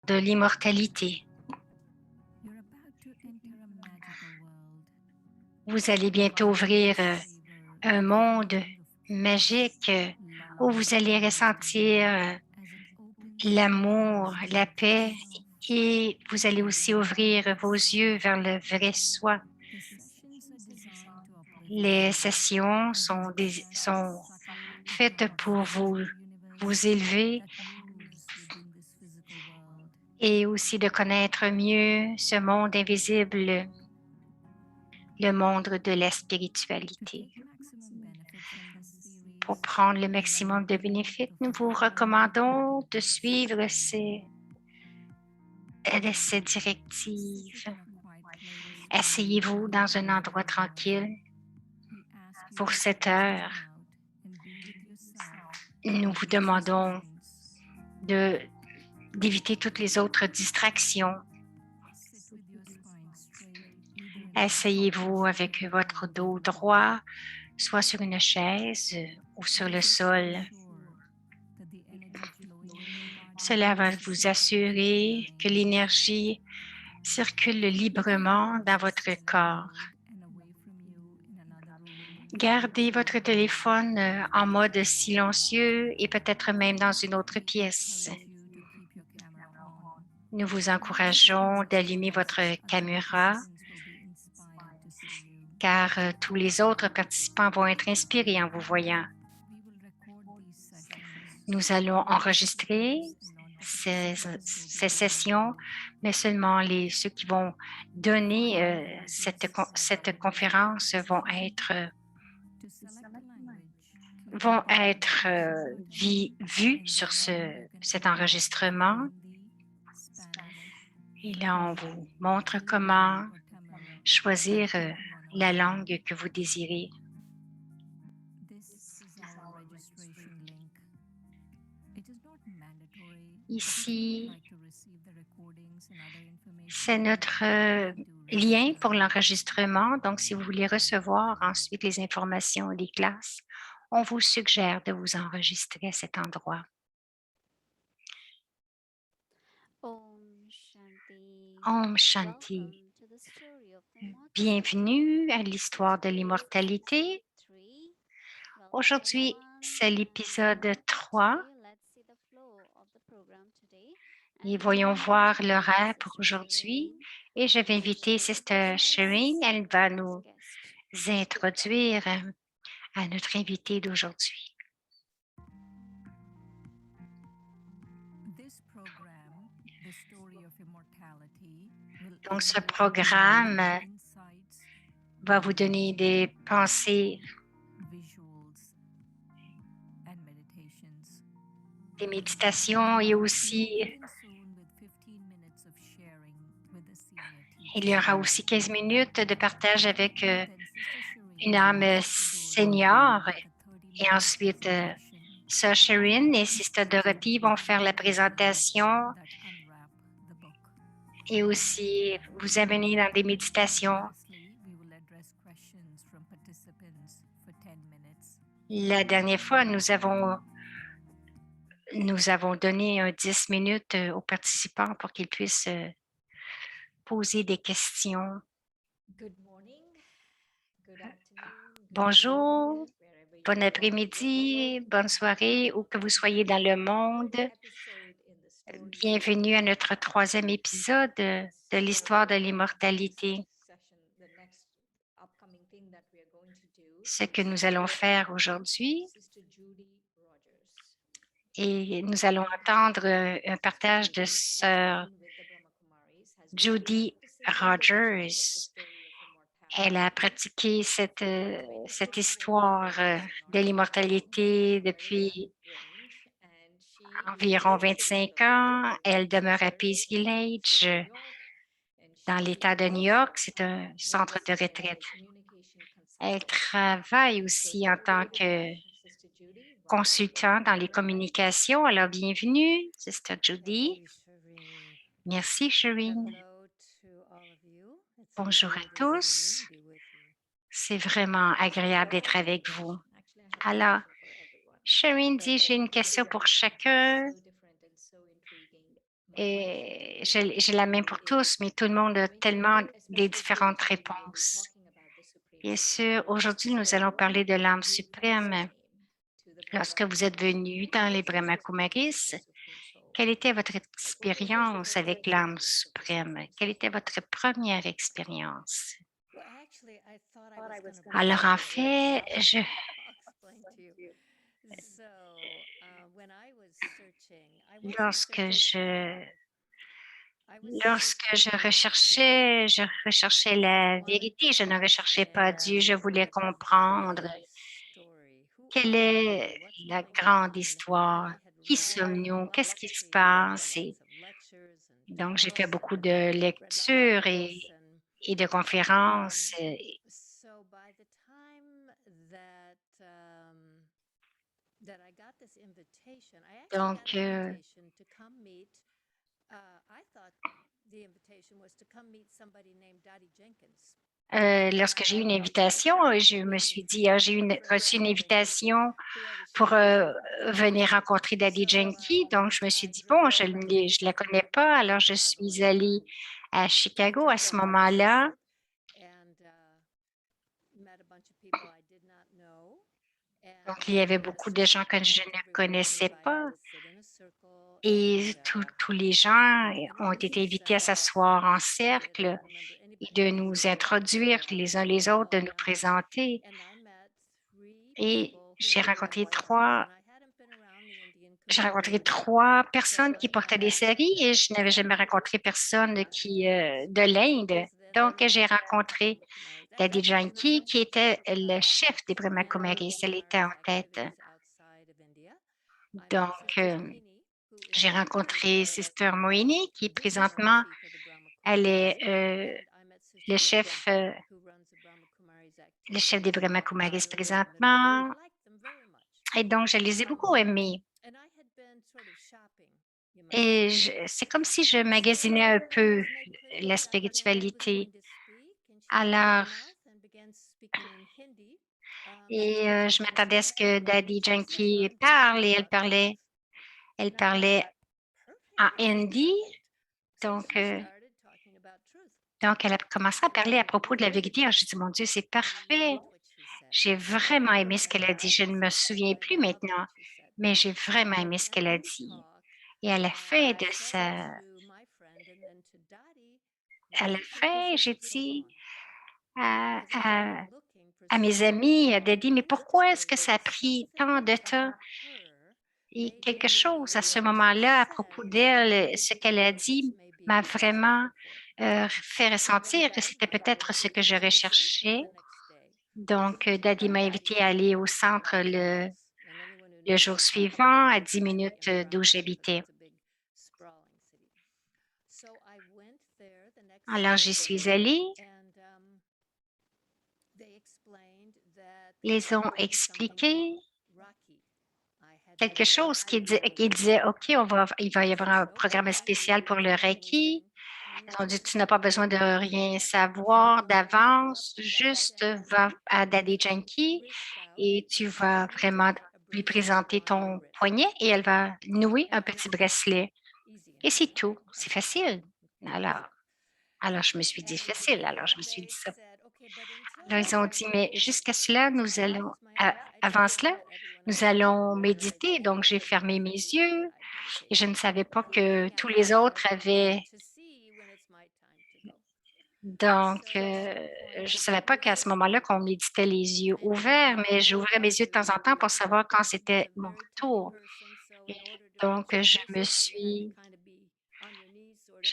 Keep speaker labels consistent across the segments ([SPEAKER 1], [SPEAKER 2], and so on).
[SPEAKER 1] de l'immortalité. Vous allez bientôt ouvrir un monde magique où vous allez ressentir l'amour, la paix et vous allez aussi ouvrir vos yeux vers le vrai soi. Les sessions sont faites pour vous élever et aussi de connaître mieux ce monde invisible, le monde de la spiritualité. Pour prendre le maximum de bénéfices, nous vous recommandons de suivre ces directives. Asseyez-vous dans un endroit tranquille pour 7 heures. Nous vous demandons d'éviter toutes les autres distractions. Asseyez-vous avec votre dos droit, soit sur une chaise ou sur le sol. Cela va vous assurer que l'énergie circule librement dans votre corps. Gardez votre téléphone en mode silencieux et peut-être même dans une autre pièce. Nous vous encourageons d'allumer votre caméra car tous les autres participants vont être inspirés en vous voyant. Nous allons enregistrer ces sessions, mais seulement ceux qui vont donner cette conférence vont être vus sur cet enregistrement. Et là, on vous montre comment choisir la langue que vous désirez. Ici, c'est notre lien pour l'enregistrement. Donc, si vous voulez recevoir ensuite les informations des classes, on vous suggère de vous enregistrer à cet endroit. Om Shanti. Bienvenue à l'histoire de l'immortalité. Aujourd'hui, c'est l'épisode 3. Et voyons voir l'horaire pour aujourd'hui. Et je vais inviter Sister Shireen. Elle va nous introduire à notre invité d'aujourd'hui. Donc, ce programme va vous donner des pensées, des méditations et aussi il y aura aussi 15 minutes de partage avec une âme senior et ensuite Sir Shireen et Sister Dorothy vont faire la présentation et aussi vous amener dans des méditations. La dernière fois, nous avons donné 10 minutes aux participants pour qu'ils puissent poser des questions. Bonjour, bon après-midi, bonne soirée, où que vous soyez dans le monde. Bienvenue à notre 3e épisode de l'histoire de l'immortalité. Ce que nous allons faire aujourd'hui, et nous allons entendre un partage de Sœur Judy Rogers. Elle a pratiqué cette histoire de l'immortalité depuis environ 25 ans. Elle demeure à Peace Village dans l'État de New York. C'est un centre de retraite. Elle travaille aussi en tant que consultant dans les communications. Alors, bienvenue, Sister Judy. Merci, Shireen. Bonjour à tous. C'est vraiment agréable d'être avec vous. Alors, Shireen dit, j'ai une question pour chacun Et j'ai la main pour tous, mais tout le monde a tellement des différentes réponses. Bien sûr, aujourd'hui, nous allons parler de l'âme suprême. Lorsque vous êtes venu dans les Brahma Kumaris, quelle était votre expérience avec l'âme suprême? Quelle était votre première expérience? Alors, en fait, lorsque je, lorsque je recherchais la vérité, je ne recherchais pas Dieu, je voulais comprendre quelle est la grande histoire, qui sommes-nous, qu'est-ce qui se passe. Et donc, j'ai fait beaucoup de lectures et de conférences. Donc, lorsque j'ai eu une invitation, je me suis dit, j'ai reçu une invitation pour venir rencontrer Daddy Yankee. Donc, je me suis dit, bon, je ne la connais pas. Alors, je suis allée à Chicago à ce moment-là. Donc, il y avait beaucoup de gens que je ne connaissais pas. Et tous les gens ont été invités à s'asseoir en cercle et de nous introduire les uns les autres, de nous présenter. Et j'ai rencontré trois personnes qui portaient des séries et je n'avais jamais rencontré personne de l'Inde. Donc, j'ai rencontré Daddy Janki, qui était le chef des Brahma Kumaris. Elle était en tête. Donc, j'ai rencontré Sister Moini, qui présentement, elle est le chef des Brahma Kumaris présentement. Et donc, je les ai beaucoup aimés. Et c'est comme si je magasinais un peu la spiritualité. Alors, je m'attendais à ce que Daddy Janki parle et elle parlait en hindi. Donc, donc, elle a commencé à parler à propos de la vérité. Alors, j'ai dit, mon Dieu, c'est parfait. J'ai vraiment aimé ce qu'elle a dit. Je ne me souviens plus maintenant, mais j'ai vraiment aimé ce qu'elle a dit. Et à la fin, j'ai dit à, à mes amis, à Daddy, mais pourquoi est-ce que ça a pris tant de temps? Et quelque chose à ce moment-là à propos d'elle, ce qu'elle a dit m'a vraiment fait ressentir que c'était peut-être ce que je recherchais. Donc, Daddy m'a invité à aller au centre le jour suivant, à 10 minutes d'où j'habitais. Alors, j'y suis allée. Ils ont expliqué quelque chose qui disait, OK, il va y avoir un programme spécial pour le Reiki. Ils ont dit, tu n'as pas besoin de rien savoir d'avance, juste va à Daddy Janky et tu vas vraiment lui présenter ton poignet et elle va nouer un petit bracelet. Et c'est tout, c'est facile. Alors, alors je me suis dit facile, alors je me suis dit ça. Alors, ils ont dit, mais jusqu'à cela, avant cela, nous allons méditer. Donc, j'ai fermé mes yeux et je ne savais pas que tous les autres avaient. Donc, je ne savais pas qu'à ce moment-là, qu'on méditait les yeux ouverts, mais j'ouvrais mes yeux de temps en temps pour savoir quand c'était mon tour. Et donc, je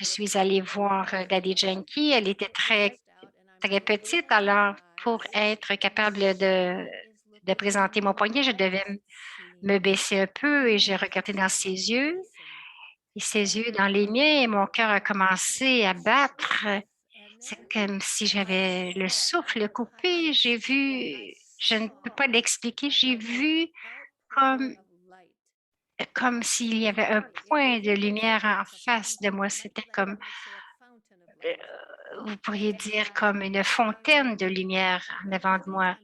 [SPEAKER 1] suis allée voir Daddy Janky. Elle était très, très petite. Alors, pour être capable de présenter mon poignet, je devais me baisser un peu et j'ai regardé dans ses yeux et ses yeux dans les miens et mon cœur a commencé à battre. C'est comme si j'avais le souffle coupé. Je ne peux pas l'expliquer, j'ai vu comme, comme s'il y avait un point de lumière en face de moi. C'était comme, euh, vous pourriez dire, comme une fontaine de lumière en avant de moi.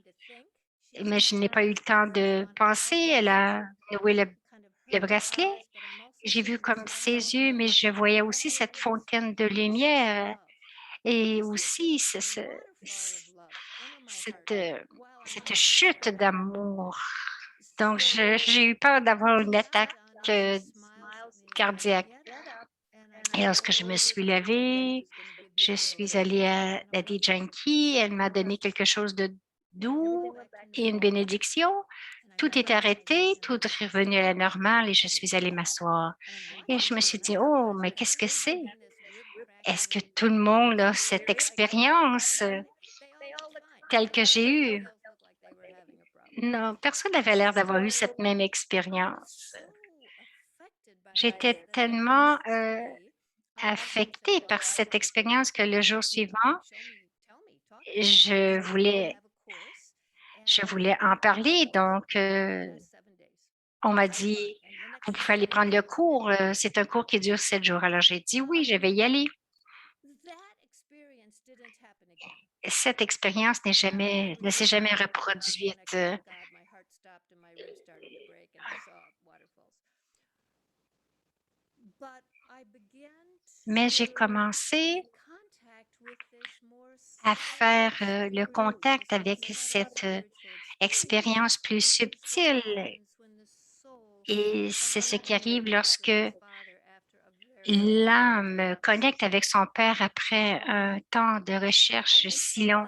[SPEAKER 1] Mais je n'ai pas eu le temps de penser. Elle a noué le bracelet j'ai vu comme ses yeux, mais je voyais aussi cette fontaine de lumière et aussi cette, cette chute d'amour. Donc, j'ai eu peur d'avoir une attaque euh, cardiaque. Et lorsque je me suis levée, je suis allée à Daddy Yankee. Elle m'a donné quelque chose de doux et une bénédiction. Tout est arrêté, tout est revenu à la normale et je suis allée m'asseoir. Et je me suis dit, oh, mais qu'est-ce que c'est? Est-ce que tout le monde a cette expérience telle que j'ai eue? Non, personne n'avait l'air d'avoir eu cette même expérience. J'étais tellement affectée par cette expérience que le jour suivant, je voulais, je voulais en parler. Donc, on m'a dit, vous pouvez aller prendre le cours. C'est un cours qui dure 7 jours. Alors, j'ai dit oui, je vais y aller. Cette expérience ne s'est jamais reproduite. Mais j'ai commencé à faire le contact avec cette expérience plus subtile. Et c'est ce qui arrive lorsque l'âme connecte avec son père après un temps de recherche si long.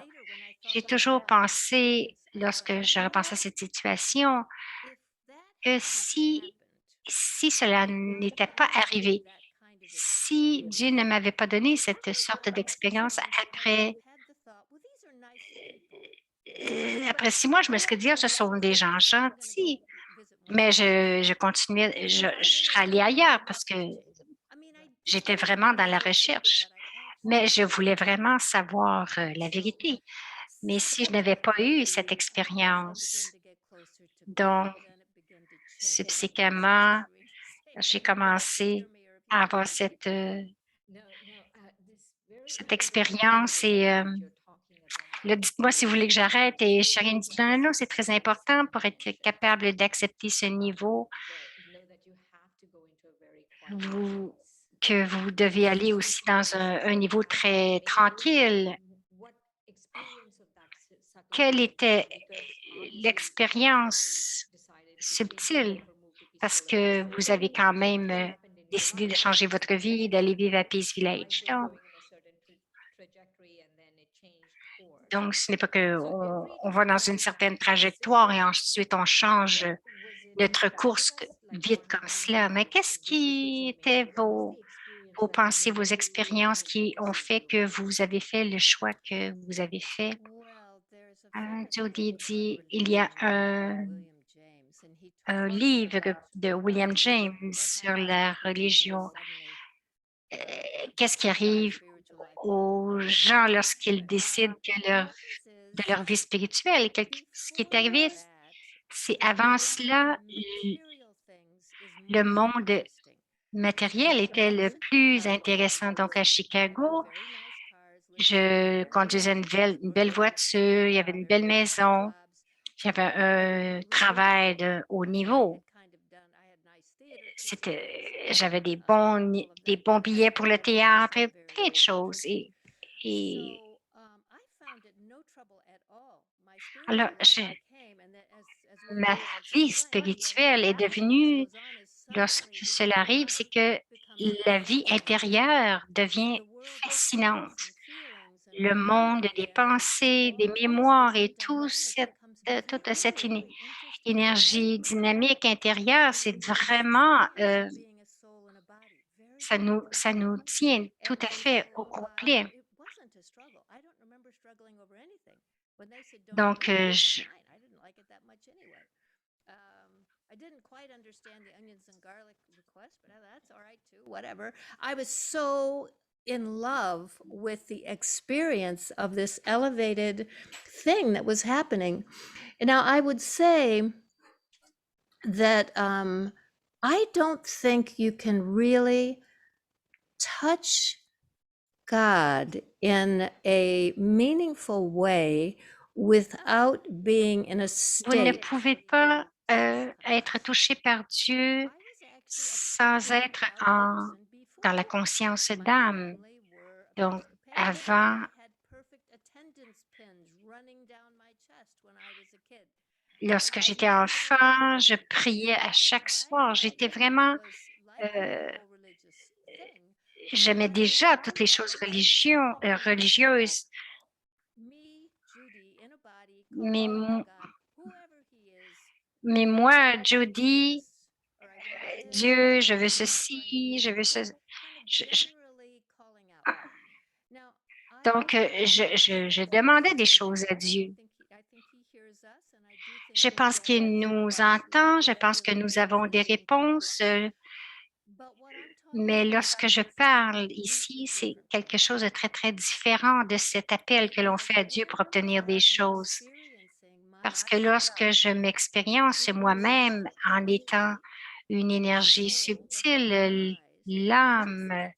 [SPEAKER 1] J'ai toujours pensé, lorsque je repense à cette situation, que si cela n'était pas arrivé, si Dieu ne m'avait pas donné cette sorte d'expérience après 6 mois, je me serais dit, ah, ce sont des gens gentils. Mais je continuais, je serais allée ailleurs parce que j'étais vraiment dans la recherche. Mais je voulais vraiment savoir la vérité. Mais si je n'avais pas eu cette expérience, donc subséquemment, j'ai commencé à avoir cette expérience et là, dites-moi si vous voulez que j'arrête. Et Charine dit non, non, non, c'est très important pour être capable d'accepter ce niveau. Vous, que vous devez aller aussi dans un niveau très tranquille. Quelle était l'expérience subtile? Parce que vous avez quand même décidé de changer votre vie, d'aller vivre à Peace Village. Donc, ce n'est pas qu'on on va dans une certaine trajectoire et ensuite on change notre course vite comme cela. Mais qu'est-ce qui étaient vos pensées, vos expériences qui ont fait que vous avez fait le choix que vous avez fait? Jody dit, il y a un livre de William James sur la religion. Qu'est-ce qui arrive aux gens lorsqu'ils décident de leur vie spirituelle? Ce qui est arrivé, c'est avant cela, le monde matériel était le plus intéressant. Donc, à Chicago, je conduisais une belle voiture, il y avait une belle maison, j'avais un travail de haut niveau. J'avais des bons billets pour le théâtre, plein de choses. Et alors, ma vie spirituelle est devenue, lorsque cela arrive, c'est que la vie intérieure devient fascinante. Le monde des pensées, des mémoires et toute cette énergie dynamique intérieure, c'est vraiment, ça nous tient tout à fait au complet. Donc,
[SPEAKER 2] I didn't quite understand the onions and garlic request, but that's all right too, whatever. I was so in love with the experience of this elevated thing that was happening. And now I would say that I don't think you can really touch God in a meaningful way without being in a
[SPEAKER 1] vous ne
[SPEAKER 2] state.
[SPEAKER 1] pouvez pas être touché par Dieu sans être dans la conscience d'âme. Donc, avant, lorsque j'étais enfant, je priais à chaque soir. J'étais vraiment, euh, j'aimais déjà toutes les choses religieuses, mais, mais moi, Judy, Dieu, je veux ceci, je veux ce. je- donc, je demandais des choses à Dieu. Je pense qu'il nous entend, je pense que nous avons des réponses, mais lorsque je parle ici, c'est quelque chose de très, très différent de cet appel que l'on fait à Dieu pour obtenir des choses. Parce que lorsque je m'expérience moi-même en étant une énergie subtile, l'âme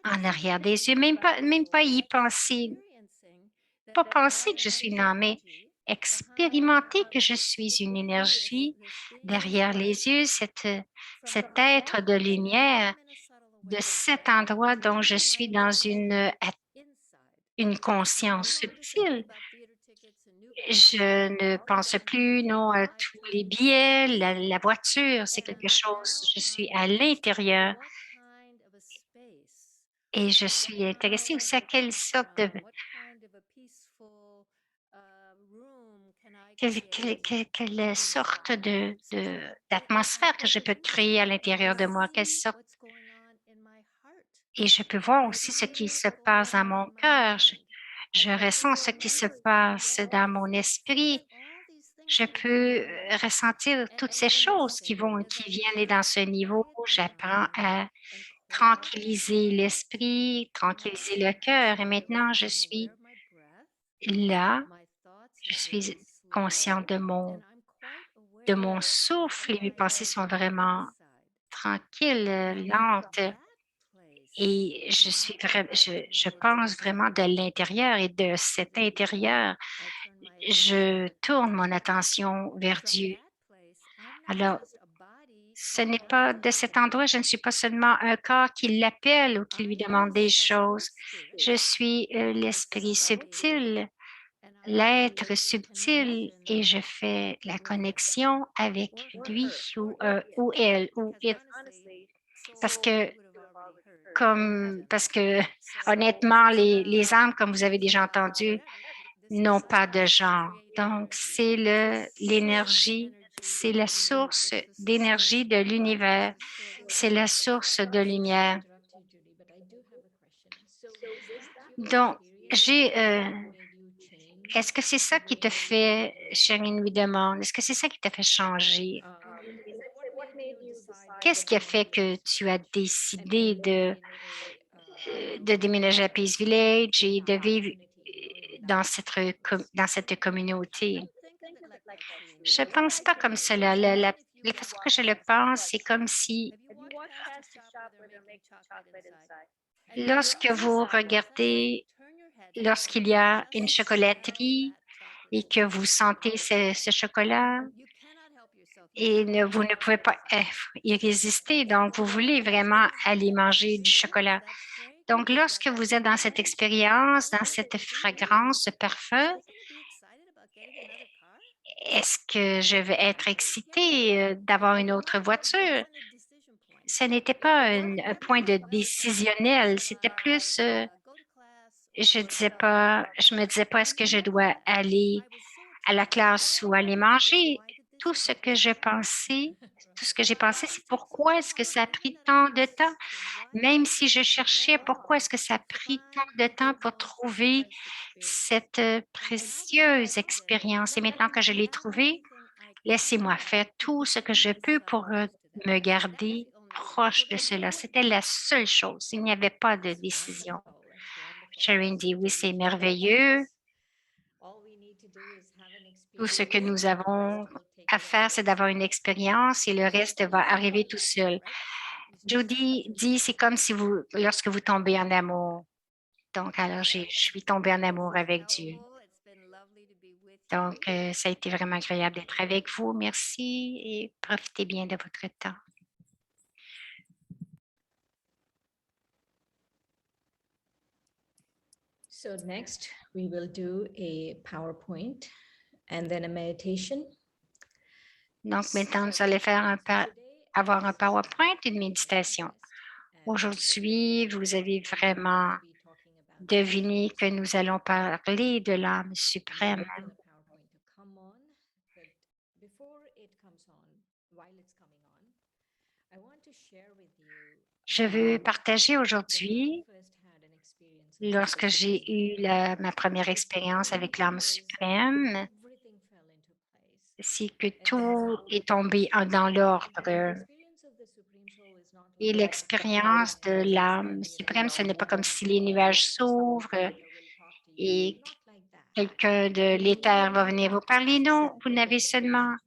[SPEAKER 1] en arrière des yeux, même pas y penser, pas penser que je suis une âme, mais expérimenter que je suis une énergie derrière les yeux, cet être de lumière de cet endroit dont je suis dans une conscience subtile. Je ne pense plus, non, à tous les billets, la voiture, c'est quelque chose, je suis à l'intérieur et je suis intéressée aussi à quelle sorte quelle sorte d'atmosphère que je peux créer à l'intérieur de moi, quelle sorte, et je peux voir aussi ce qui se passe dans mon cœur. Je ressens ce qui se passe dans mon esprit. Je peux ressentir toutes ces choses qui viennent et dans ce niveau. J'apprends à tranquilliser l'esprit, tranquilliser le cœur. Et maintenant, je suis là, je suis consciente de mon souffle et mes pensées sont vraiment tranquilles, lentes. Et je pense vraiment de l'intérieur et de cet intérieur, je tourne mon attention vers Dieu. Alors, ce n'est pas de cet endroit, je ne suis pas seulement un corps qui l'appelle ou qui lui demande des choses. Je suis l'esprit subtil, l'être subtil et je fais la connexion avec lui ou elle ou it. Parce que, parce que honnêtement, les âmes, comme vous avez déjà entendu, n'ont pas de genre. Donc, c'est l'énergie, c'est la source d'énergie de l'univers, c'est la source de lumière. Donc, est-ce que c'est ça qui te fait, Chérine lui demande, est-ce que c'est ça qui t'a fait changer? Qu'est-ce qui a fait que tu as décidé de déménager à Peace Village et de vivre dans cette communauté? Je ne pense pas comme cela. La façon que je le pense, c'est comme si lorsque vous regardez, lorsqu'il y a une chocolaterie et que vous sentez ce chocolat et vous ne pouvez pas y résister, donc vous voulez vraiment aller manger du chocolat. Donc, lorsque vous êtes dans cette expérience, dans cette fragrance, ce parfum, est-ce que je vais être excitée d'avoir une autre voiture? Ce n'était pas un point de décisionnel, c'était plus, je me disais pas est-ce que je dois aller à la classe ou aller manger. Tout ce que je pensais, tout ce que j'ai pensé, c'est pourquoi est-ce que ça a pris tant de temps? Même si je cherchais pourquoi est-ce que ça a pris tant de temps pour trouver cette précieuse expérience. Et maintenant que je l'ai trouvée, laissez-moi faire tout ce que je peux pour me garder proche de cela. C'était la seule chose. Il n'y avait pas de décision. Sharon dit, oui, c'est merveilleux. Tout ce que nous avons à faire, c'est d'avoir une expérience et le reste va arriver tout seul. Judy dit, c'est comme si lorsque vous tombez en amour. Donc, alors, je suis tombée en amour avec Dieu. Donc, ça a été vraiment agréable d'être avec vous. Merci et profitez bien de votre temps.
[SPEAKER 3] So next, we will do a PowerPoint and then a meditation.
[SPEAKER 1] Donc, maintenant, nous allons faire avoir un PowerPoint et une méditation. Aujourd'hui, vous avez vraiment deviné que nous allons parler de l'âme suprême. Je veux partager aujourd'hui, lorsque j'ai eu ma première expérience avec l'âme suprême, c'est que tout est tombé dans l'ordre. Et l'expérience de l'âme suprême, ce n'est pas comme si les nuages s'ouvrent et quelqu'un de l'éther va venir vous parler. Non, vous n'avez seulement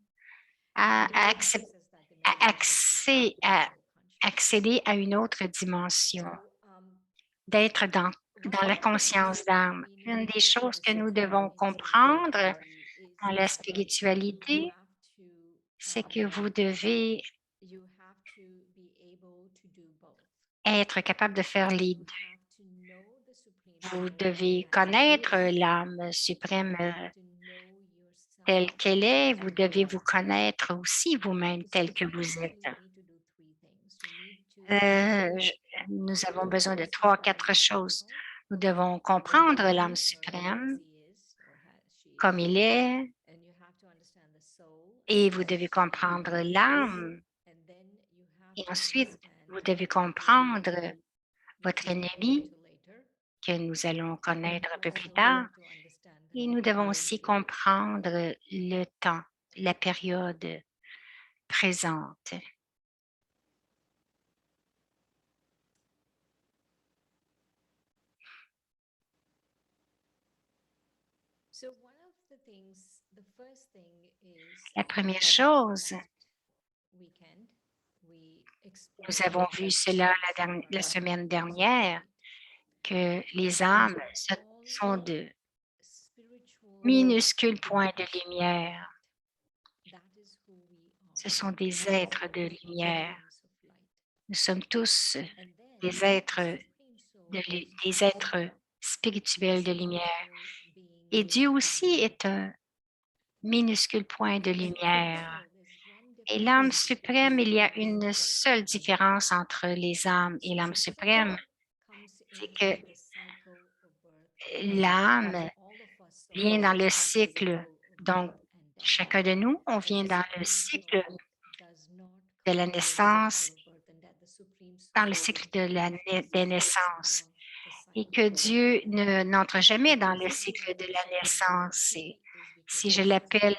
[SPEAKER 1] à accéder à une autre dimension, d'être dans la conscience d'âme. Une des choses que nous devons comprendre dans la spiritualité, c'est que vous devez être capable de faire les deux. Vous devez connaître l'âme suprême telle qu'elle est. Vous devez vous connaître aussi vous-même tel que vous êtes. Nous avons besoin de 3-4 choses. Nous devons comprendre l'âme suprême comme il est, et vous devez comprendre l'âme. Et ensuite, vous devez comprendre votre ennemi, que nous allons connaître un peu plus tard. Et nous devons aussi comprendre le temps, la période présente. La première chose, nous avons vu cela la semaine dernière, que les âmes sont de minuscules points de lumière. Ce sont des êtres de lumière. Nous sommes tous des êtres spirituels de lumière. Et Dieu aussi est un minuscule point de lumière. Et l'âme suprême, il y a une seule différence entre les âmes et l'âme suprême, c'est que l'âme vient dans le cycle. Donc, chacun de nous, on vient dans le cycle de la naissance, dans le cycle des naissances. Et que Dieu n'entre jamais dans le cycle de la naissance. Et si je l'appelle,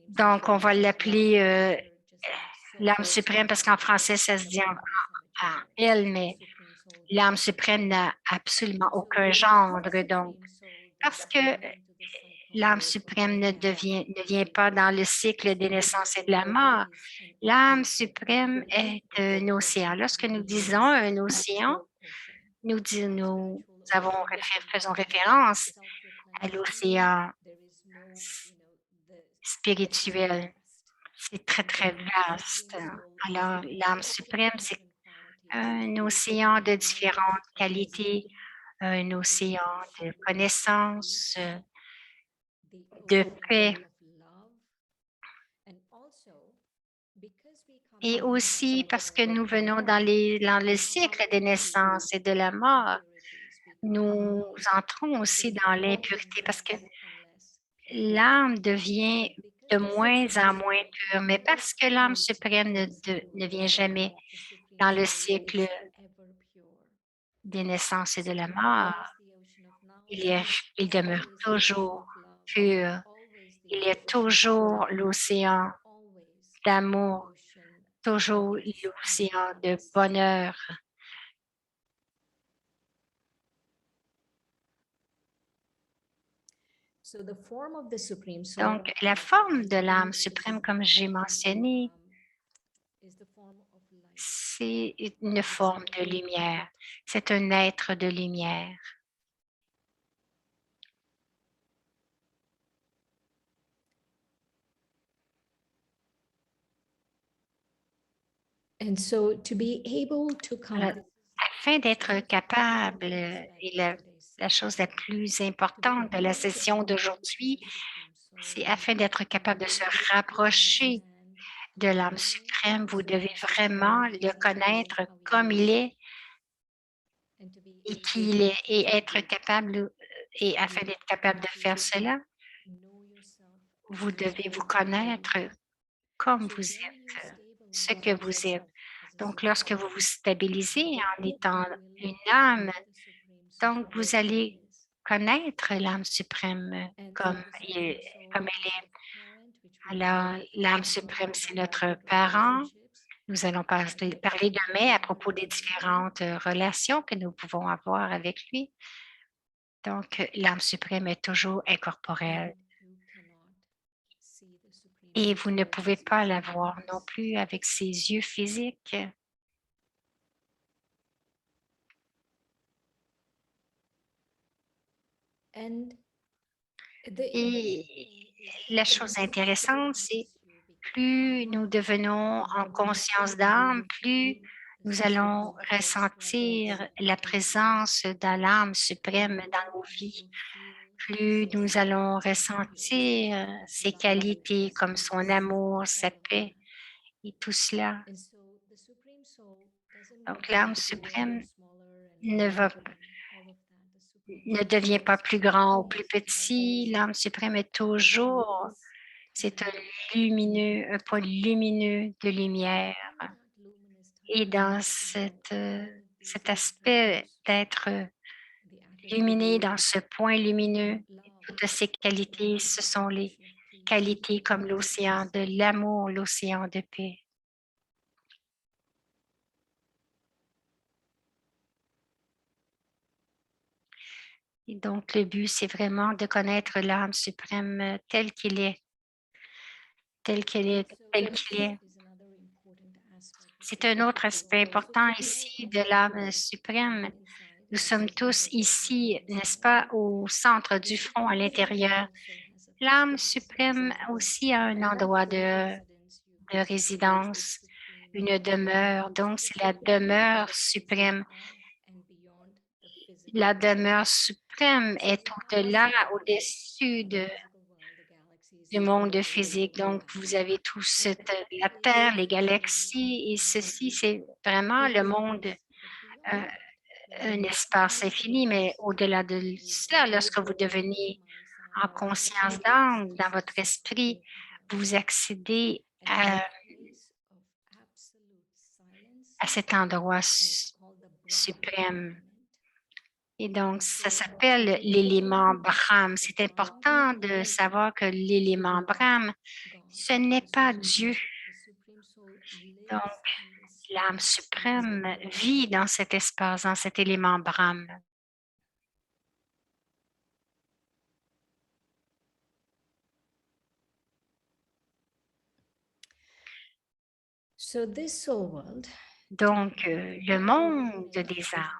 [SPEAKER 1] donc on va l'appeler l'âme suprême parce qu'en français, ça se dit en elle, mais l'âme suprême n'a absolument aucun gendre. Donc, parce que l'âme suprême ne vient pas dans le cycle des naissances et de la mort, l'âme suprême est un océan. Lorsque nous disons un océan, nous faisons référence à l'océan spirituel. C'est très, très vaste. Alors, l'âme suprême, c'est un océan de différentes qualités, un océan de connaissances, de paix. Et aussi parce que nous venons dans le cycle des naissances et de la mort, nous entrons aussi dans l'impureté parce que l'âme devient de moins en moins pure, mais parce que l'âme suprême ne vient jamais dans le cycle des naissances et de la mort, il demeure toujours pur. Il est toujours l'océan d'amour, toujours l'océan de bonheur. Donc, la forme de l'âme suprême, comme j'ai mentionné, c'est une forme de lumière. C'est un être de lumière.
[SPEAKER 3] And so to be able to come
[SPEAKER 1] Afin Afin d'être capable, et la chose la plus importante de la session d'aujourd'hui, c'est afin d'être capable de se rapprocher de l'âme suprême, vous devez vraiment le connaître comme il est et qui il est, et être capable, et afin d'être capable de faire cela, vous devez vous connaître comme vous êtes, ce que vous êtes. Donc, lorsque vous vous stabilisez en étant une âme, donc vous allez connaître l'âme suprême comme elle est. Alors, l'âme suprême, c'est notre parent. Nous allons parler demain à propos des différentes relations que nous pouvons avoir avec lui. Donc, l'âme suprême est toujours incorporelle et vous ne pouvez pas la voir non plus avec ses yeux physiques. Et la chose intéressante, c'est plus nous devenons en conscience d'âme, plus nous allons ressentir la présence de l'âme suprême dans nos vies. Plus nous allons ressentir ses qualités comme son amour, sa paix et tout cela. Donc l'âme suprême ne devient pas plus grand ou plus petit. L'âme suprême est toujours, c'est un point lumineux de lumière. Et dans cet aspect d'être luminé dans ce point lumineux, toutes ces qualités, ce sont les qualités comme l'océan de l'amour, l'océan de paix. Et donc, le but, c'est vraiment de connaître l'âme suprême telle qu'il est, tel qu'il est, tel qu'il est. C'est un autre aspect important ici de l'âme suprême. Nous sommes tous ici, n'est-ce pas, au centre du front à l'intérieur. L'âme suprême aussi a un endroit de résidence, une demeure. Donc, c'est la demeure suprême. La demeure suprême est au-delà, au-dessus du monde physique. Donc, vous avez tout la Terre, les galaxies, et ceci, c'est vraiment le monde, un espace infini, mais au-delà de cela, lorsque vous devenez en conscience d'âme, dans votre esprit, vous accédez à cet endroit suprême. Et donc, ça s'appelle l'élément Brahma. C'est important de savoir que l'élément Brahma, ce n'est pas Dieu. Donc, l'âme suprême vit dans cet espace, dans cet élément Brahma. Donc, le monde des âmes.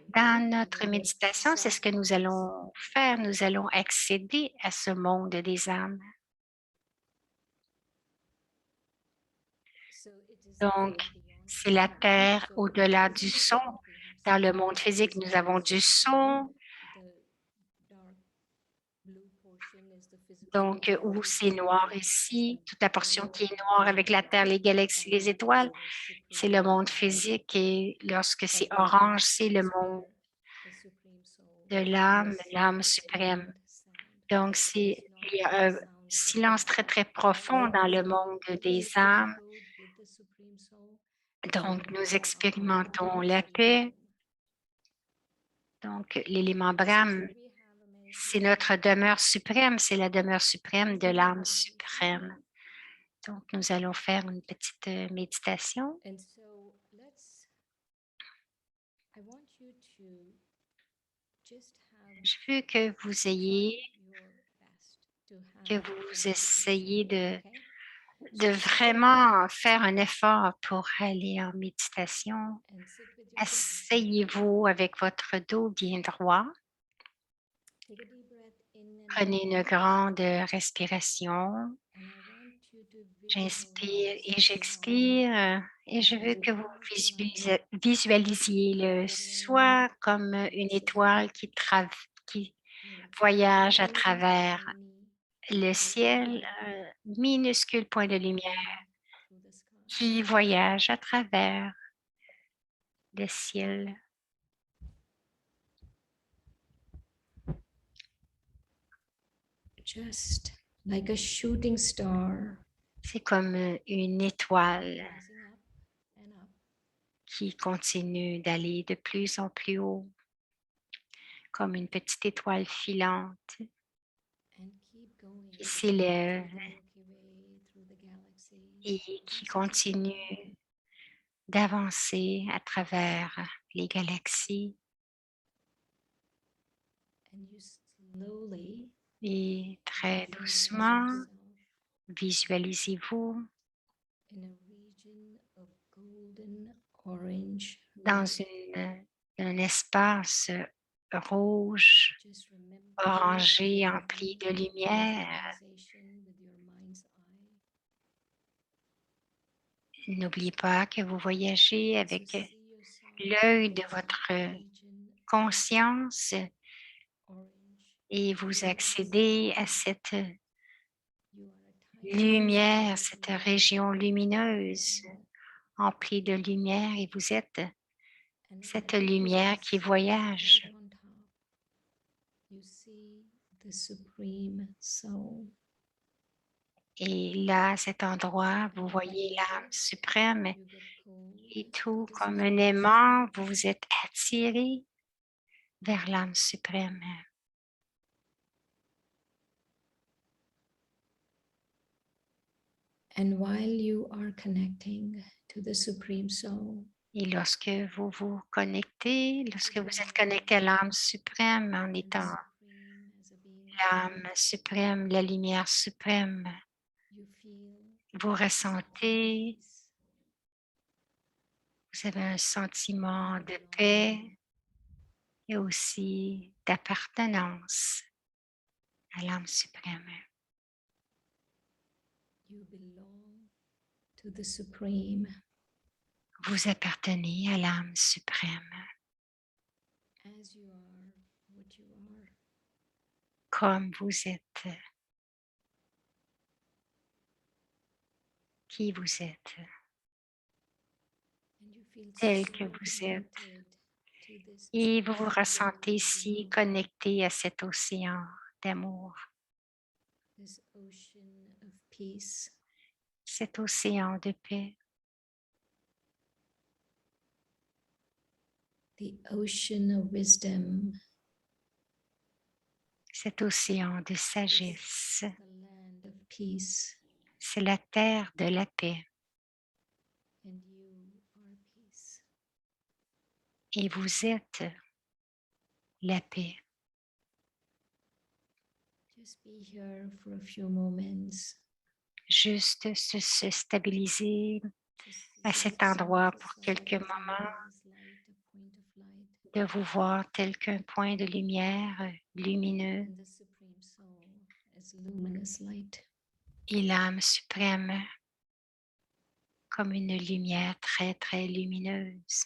[SPEAKER 1] Dans notre méditation, c'est ce que nous allons faire. Nous allons accéder à ce monde des âmes. Donc, c'est la terre au-delà du son. Dans le monde physique, nous avons du son. Donc, où c'est noir ici, toute la portion qui est noire avec la terre, les galaxies, les étoiles, c'est le monde physique. Et lorsque c'est orange, c'est le monde de l'âme suprême. Donc, il y a un silence très, très profond dans le monde des âmes. Donc, nous expérimentons la paix. Donc, l'élément Brahma, c'est notre demeure suprême, c'est la demeure suprême de l'âme suprême. Donc, nous allons faire une petite méditation. Je veux que vous essayez de vraiment faire un effort pour aller en méditation. Asseyez-vous avec votre dos bien droit. Prenez une grande respiration. J'inspire et j'expire Et je veux que vous visualisiez le soit comme une étoile qui voyage à travers le ciel, un minuscule point de lumière qui voyage à travers le ciel.
[SPEAKER 3] Just like a shooting star
[SPEAKER 1] C'est comme une étoile
[SPEAKER 3] rising up and up.
[SPEAKER 1] qui continue d'aller de plus en plus haut, comme une petite étoile filante
[SPEAKER 3] And keep going
[SPEAKER 1] qui
[SPEAKER 3] through
[SPEAKER 1] s'élève
[SPEAKER 3] the Milky Way, through the
[SPEAKER 1] et
[SPEAKER 3] galaxies.
[SPEAKER 1] qui
[SPEAKER 3] Just keep
[SPEAKER 1] continue
[SPEAKER 3] going.
[SPEAKER 1] d'avancer à travers les galaxies.
[SPEAKER 3] And you slowly
[SPEAKER 1] Et très
[SPEAKER 3] visualize
[SPEAKER 1] doucement,
[SPEAKER 3] yourself
[SPEAKER 1] visualisez-vous
[SPEAKER 3] in a region of golden orange
[SPEAKER 1] dans
[SPEAKER 3] light.
[SPEAKER 1] un espace rouge,
[SPEAKER 3] Just remember
[SPEAKER 1] orangé,
[SPEAKER 3] moving
[SPEAKER 1] empli de
[SPEAKER 3] in
[SPEAKER 1] lumière.
[SPEAKER 3] visualization with your mind's eye.
[SPEAKER 1] N'oubliez pas que vous voyagez
[SPEAKER 3] So
[SPEAKER 1] avec
[SPEAKER 3] see yourself
[SPEAKER 1] l'œil
[SPEAKER 3] in
[SPEAKER 1] de
[SPEAKER 3] that
[SPEAKER 1] votre
[SPEAKER 3] region of
[SPEAKER 1] conscience
[SPEAKER 3] orange.
[SPEAKER 1] et vous
[SPEAKER 3] Luminous.
[SPEAKER 1] accédez à cette
[SPEAKER 3] You are a tiny
[SPEAKER 1] lumière,
[SPEAKER 3] particle
[SPEAKER 1] cette
[SPEAKER 3] in that
[SPEAKER 1] région lumineuse
[SPEAKER 3] region.
[SPEAKER 1] emplie de lumière et vous êtes
[SPEAKER 3] And
[SPEAKER 1] cette
[SPEAKER 3] right
[SPEAKER 1] lumière qui voyage.
[SPEAKER 3] right on top, you see the supreme soul.
[SPEAKER 1] Et là, à cet endroit, vous
[SPEAKER 3] And
[SPEAKER 1] voyez
[SPEAKER 3] like
[SPEAKER 1] l'âme
[SPEAKER 3] it,
[SPEAKER 1] suprême
[SPEAKER 3] you get pulled
[SPEAKER 1] et
[SPEAKER 3] to
[SPEAKER 1] tout
[SPEAKER 3] the
[SPEAKER 1] comme un
[SPEAKER 3] supreme
[SPEAKER 1] aimant,
[SPEAKER 3] soul.
[SPEAKER 1] vous vous êtes attiré vers l'âme suprême.
[SPEAKER 3] And while you are connecting to the supreme soul,
[SPEAKER 1] Et lorsque vous vous connectez, lorsque vous êtes connecté à l'âme suprême en
[SPEAKER 3] and the
[SPEAKER 1] étant
[SPEAKER 3] supreme as a being,
[SPEAKER 1] l'âme suprême, la lumière suprême,
[SPEAKER 3] you feel
[SPEAKER 1] vous
[SPEAKER 3] a sense of
[SPEAKER 1] ressentez,
[SPEAKER 3] peace,
[SPEAKER 1] vous avez un sentiment
[SPEAKER 3] of
[SPEAKER 1] de
[SPEAKER 3] belonging.
[SPEAKER 1] paix et aussi d'appartenance à l'âme suprême.
[SPEAKER 3] You belong to the supreme.
[SPEAKER 1] Vous appartenez à l'âme suprême
[SPEAKER 3] As you are what you are.
[SPEAKER 1] comme vous êtes, qui vous êtes,
[SPEAKER 3] And you feel
[SPEAKER 1] tel
[SPEAKER 3] so
[SPEAKER 1] que vous êtes.
[SPEAKER 3] connected to this
[SPEAKER 1] Et vous vous
[SPEAKER 3] ocean
[SPEAKER 1] ressentez
[SPEAKER 3] of
[SPEAKER 1] si
[SPEAKER 3] love,
[SPEAKER 1] connecté à cet océan d'amour,
[SPEAKER 3] this ocean of peace.
[SPEAKER 1] cet océan de paix,
[SPEAKER 3] The ocean of wisdom,
[SPEAKER 1] cet océan de sagesse.
[SPEAKER 3] the land of peace,
[SPEAKER 1] C'est la terre de la paix
[SPEAKER 3] and you are peace.
[SPEAKER 1] et vous êtes la paix.
[SPEAKER 3] Just be here for a few moments.
[SPEAKER 1] Juste se stabiliser
[SPEAKER 3] Just
[SPEAKER 1] à
[SPEAKER 3] see
[SPEAKER 1] cet
[SPEAKER 3] yourself
[SPEAKER 1] endroit
[SPEAKER 3] as
[SPEAKER 1] pour
[SPEAKER 3] a
[SPEAKER 1] quelques moments,
[SPEAKER 3] luminous light, a point of light,
[SPEAKER 1] de vous voir tel qu'un point de lumière lumineux
[SPEAKER 3] and the supreme soul as luminous light.
[SPEAKER 1] et l'âme suprême comme une lumière très, très lumineuse.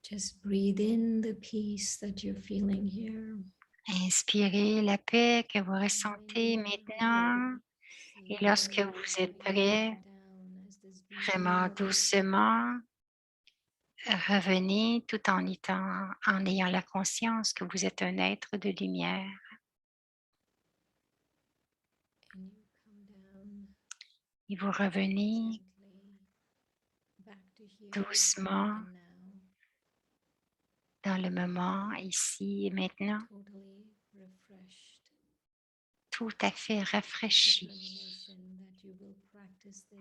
[SPEAKER 3] Just breathe in the peace that you're feeling here.
[SPEAKER 1] Inspirez la paix que vous ressentez maintenant et lorsque vous êtes prêt, vraiment doucement, revenez tout en ayant la conscience que vous êtes un être de lumière. Et vous revenez doucement dans le moment, ici et maintenant, tout à fait rafraîchi,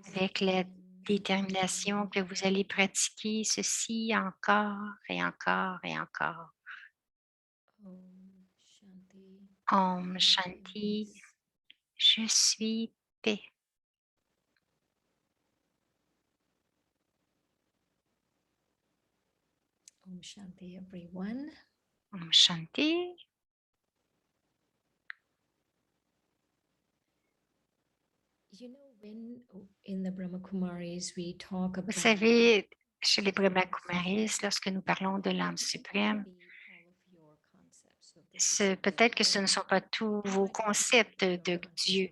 [SPEAKER 1] avec la détermination que vous allez pratiquer ceci encore et encore et encore. Om Shanti, je suis paix.
[SPEAKER 3] Om Shanti, everyone.
[SPEAKER 1] Om Shanti.
[SPEAKER 3] You know, when in the Brahma Kumaris, we talk
[SPEAKER 1] Vous
[SPEAKER 3] about
[SPEAKER 1] savez, chez les Brahmakumaris, lorsque nous parlons de l'âme suprême, peut-être que ce ne sont pas tous vos concepts de Dieu,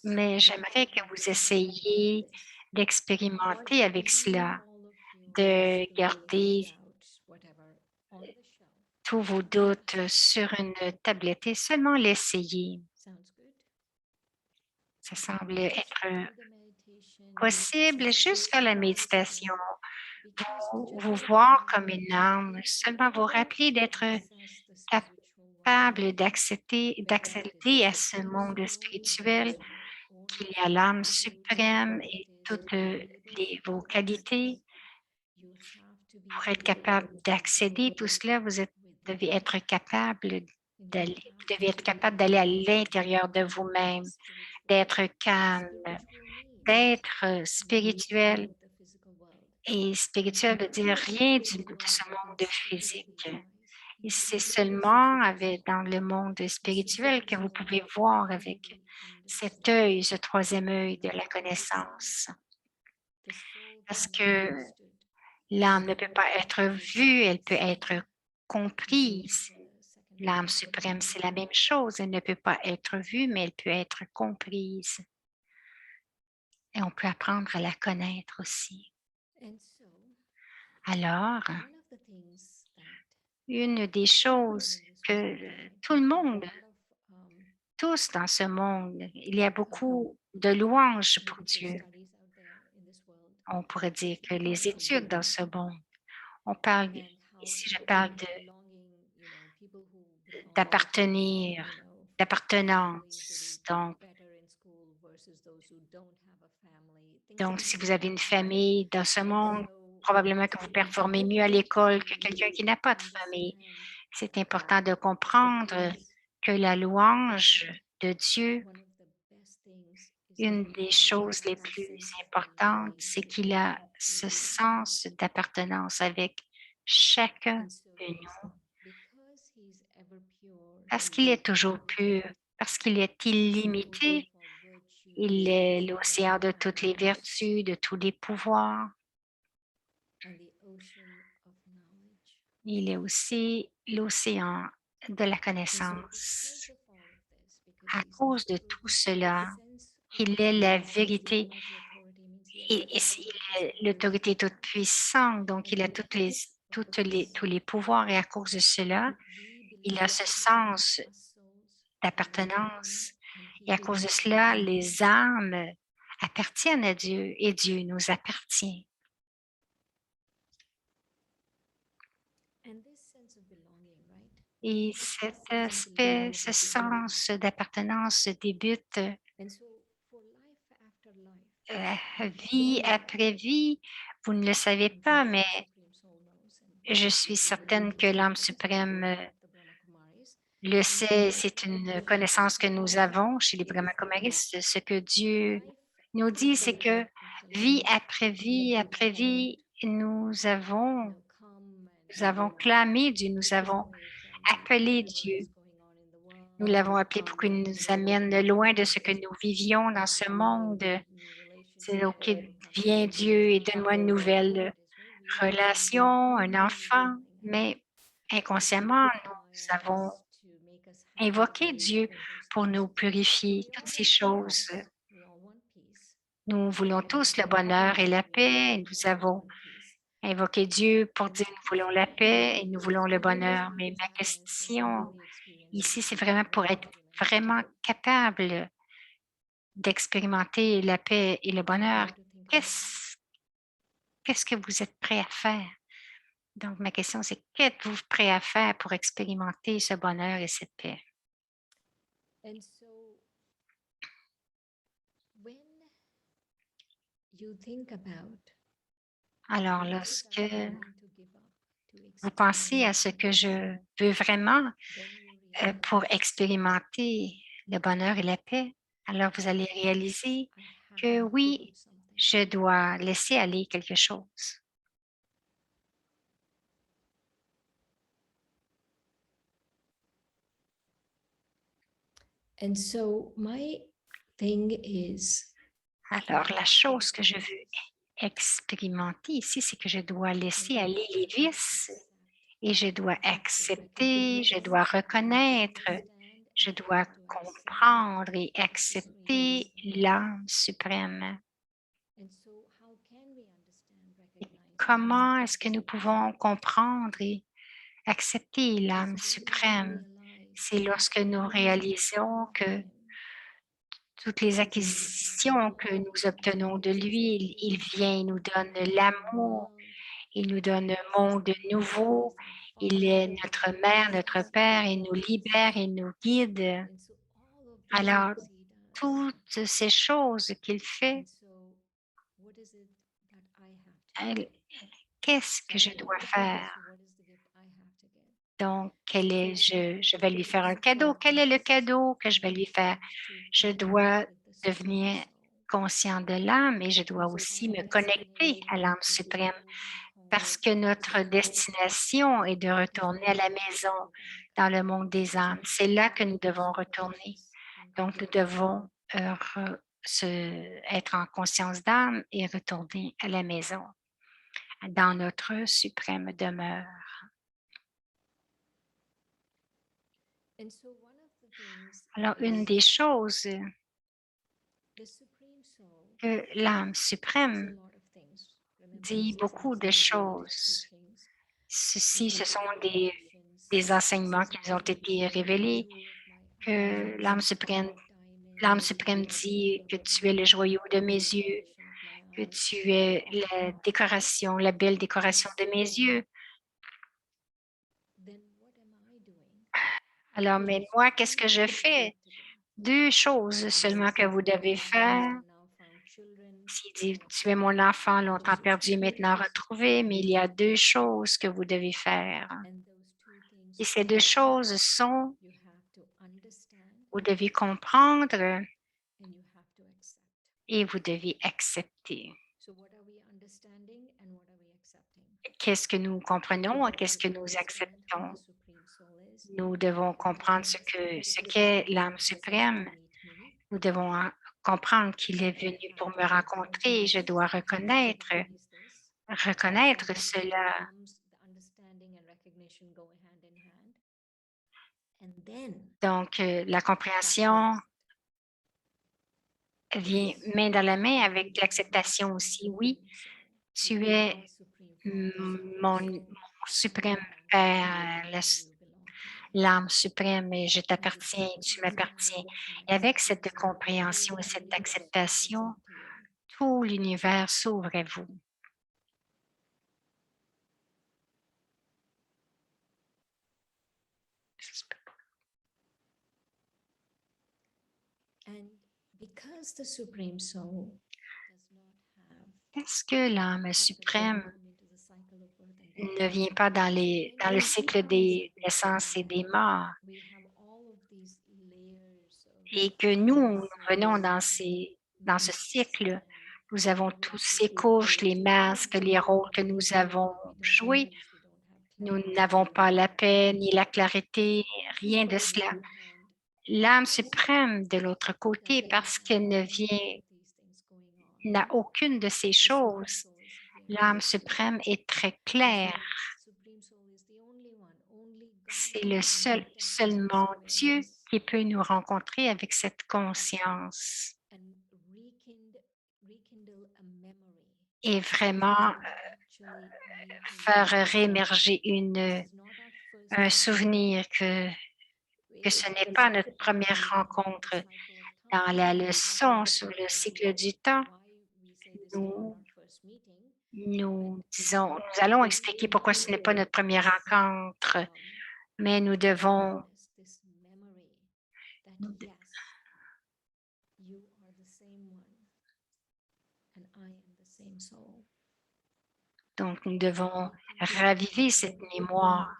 [SPEAKER 1] mais j'aimerais que vous essayiez d'expérimenter avec cela, de garder tous vos doutes sur une tablette et seulement l'essayer. Ça semble être possible, juste faire la méditation, vous voir comme une âme, seulement vous rappeler d'être capable d'accéder à ce monde spirituel, qu'il y a l'âme suprême et toutes vos qualités. Pour être capable d'accéder à tout cela, devez être capable d'aller à l'intérieur de vous-même, d'être calme, d'être spirituel. Et spirituel veut dire rien de ce monde physique. Et c'est seulement dans le monde spirituel que vous pouvez voir avec cet œil, ce troisième œil de la connaissance. Parce que l'âme ne peut pas être vue, elle peut être comprise. L'âme suprême, c'est la même chose. Elle ne peut pas être vue, mais elle peut être comprise. Et on peut apprendre à la connaître aussi. Alors, une des choses que tout le monde, tous dans ce monde, il y a beaucoup de louanges pour Dieu. On pourrait dire que les études dans ce monde, ici je parle d'appartenir, d'appartenance. Donc, si vous avez une famille dans ce monde, probablement que vous performez mieux à l'école que quelqu'un qui n'a pas de famille. C'est important de comprendre que la louange de Dieu, une des choses les plus importantes, c'est qu'il a ce sens d'appartenance avec chacun de nous. Parce qu'il est toujours pur, parce qu'il est illimité, il est l'océan de toutes les vertus, de tous les pouvoirs. Il est aussi l'océan de la connaissance. À cause de tout cela, il est la vérité et il est l'autorité toute puissante, donc il a tous les pouvoirs et à cause de cela, il a ce sens d'appartenance et à cause de cela, les âmes appartiennent à Dieu et Dieu nous appartient. Et cet aspect, ce sens d'appartenance débute vie après vie. Vous ne le savez pas, mais je suis certaine que l'âme suprême le sait. C'est une connaissance que nous avons chez les Brahmakumaris. Ce que Dieu nous dit, c'est que vie après vie, nous avons clamé Dieu, nous avons appelé Dieu. Nous l'avons appelé pour qu'il nous amène loin de ce que nous vivions dans ce monde. C'est OK, viens Dieu et donne-moi une nouvelle relation, un enfant, mais inconsciemment, nous avons invoqué Dieu pour nous purifier, toutes ces choses. Nous voulons tous le bonheur et la paix. Nous avons invoqué Dieu pour dire nous voulons la paix et nous voulons le bonheur. Mais ma question ici, c'est vraiment pour être vraiment capable d'expérimenter la paix et le bonheur. Qu'est-ce que vous êtes prêt à faire? Donc, ma question, c'est qu'êtes-vous prêt à faire pour expérimenter ce bonheur et cette paix? Alors, lorsque vous pensez à ce que je veux vraiment pour expérimenter le bonheur et la paix, alors vous allez réaliser que oui, je dois laisser aller quelque chose.
[SPEAKER 3] And so my thing is,
[SPEAKER 1] Alors, la chose que je veux expérimenter ici, c'est que je dois laisser aller les vices et je dois accepter, je dois reconnaître, je dois comprendre et accepter l'âme suprême. Comment est-ce que nous pouvons comprendre et accepter l'âme suprême? C'est lorsque nous réalisons que toutes les acquisitions que nous obtenons de lui, il vient, il nous donne l'amour, il nous donne un monde nouveau, il est notre mère, notre père, il nous libère, il nous guide. Alors, toutes ces choses qu'il fait, qu'est-ce que je dois faire? Donc, je vais lui faire un cadeau. Quel est le cadeau que je vais lui faire? Je dois devenir conscient de l'âme et je dois aussi me connecter à l'âme suprême parce que notre destination est de retourner à la maison dans le monde des âmes. C'est là que nous devons retourner. Donc, nous devons être en conscience d'âme et retourner à la maison, dans notre suprême demeure. Alors, une des choses que l'âme suprême dit beaucoup de choses. Ce sont des enseignements qui nous ont été révélés, que l'âme suprême dit que tu es le joyau de mes yeux, que tu es la décoration, la belle décoration de mes yeux. Alors, mais moi, qu'est-ce que je fais? Deux choses seulement que vous devez faire. S'il dit, tu es mon enfant, longtemps perdu, maintenant retrouvé, mais il y a deux choses que vous devez faire. Et ces deux choses sont, vous devez comprendre et vous devez accepter. Qu'est-ce que nous comprenons et qu'est-ce que nous acceptons? Nous devons comprendre ce qu'est l'âme suprême. Nous devons comprendre qu'il est venu pour me rencontrer. Je dois reconnaître cela. Donc, la compréhension vient main dans la main avec l'acceptation aussi. Oui, tu es mon suprême Père, l'âme suprême, et je t'appartiens, tu m'appartiens. Et avec cette compréhension et cette acceptation, tout l'univers s'ouvre à vous. Est-ce que l'âme suprême ne vient pas dans le cycle des naissances et des morts et que nous venons dans ce cycle, nous avons tous ces couches, les masques, les rôles que nous avons joués. Nous n'avons pas la paix ni la clarté, rien de cela. L'âme suprême de l'autre côté, parce qu'elle n'a aucune de ces choses, l'âme suprême est très claire. C'est le seulement Dieu qui peut nous rencontrer avec cette conscience et vraiment faire réémerger un souvenir que ce n'est pas notre première rencontre. Dans la leçon sur le cycle du temps, nous allons expliquer pourquoi ce n'est pas notre première rencontre, mais nous devons raviver cette mémoire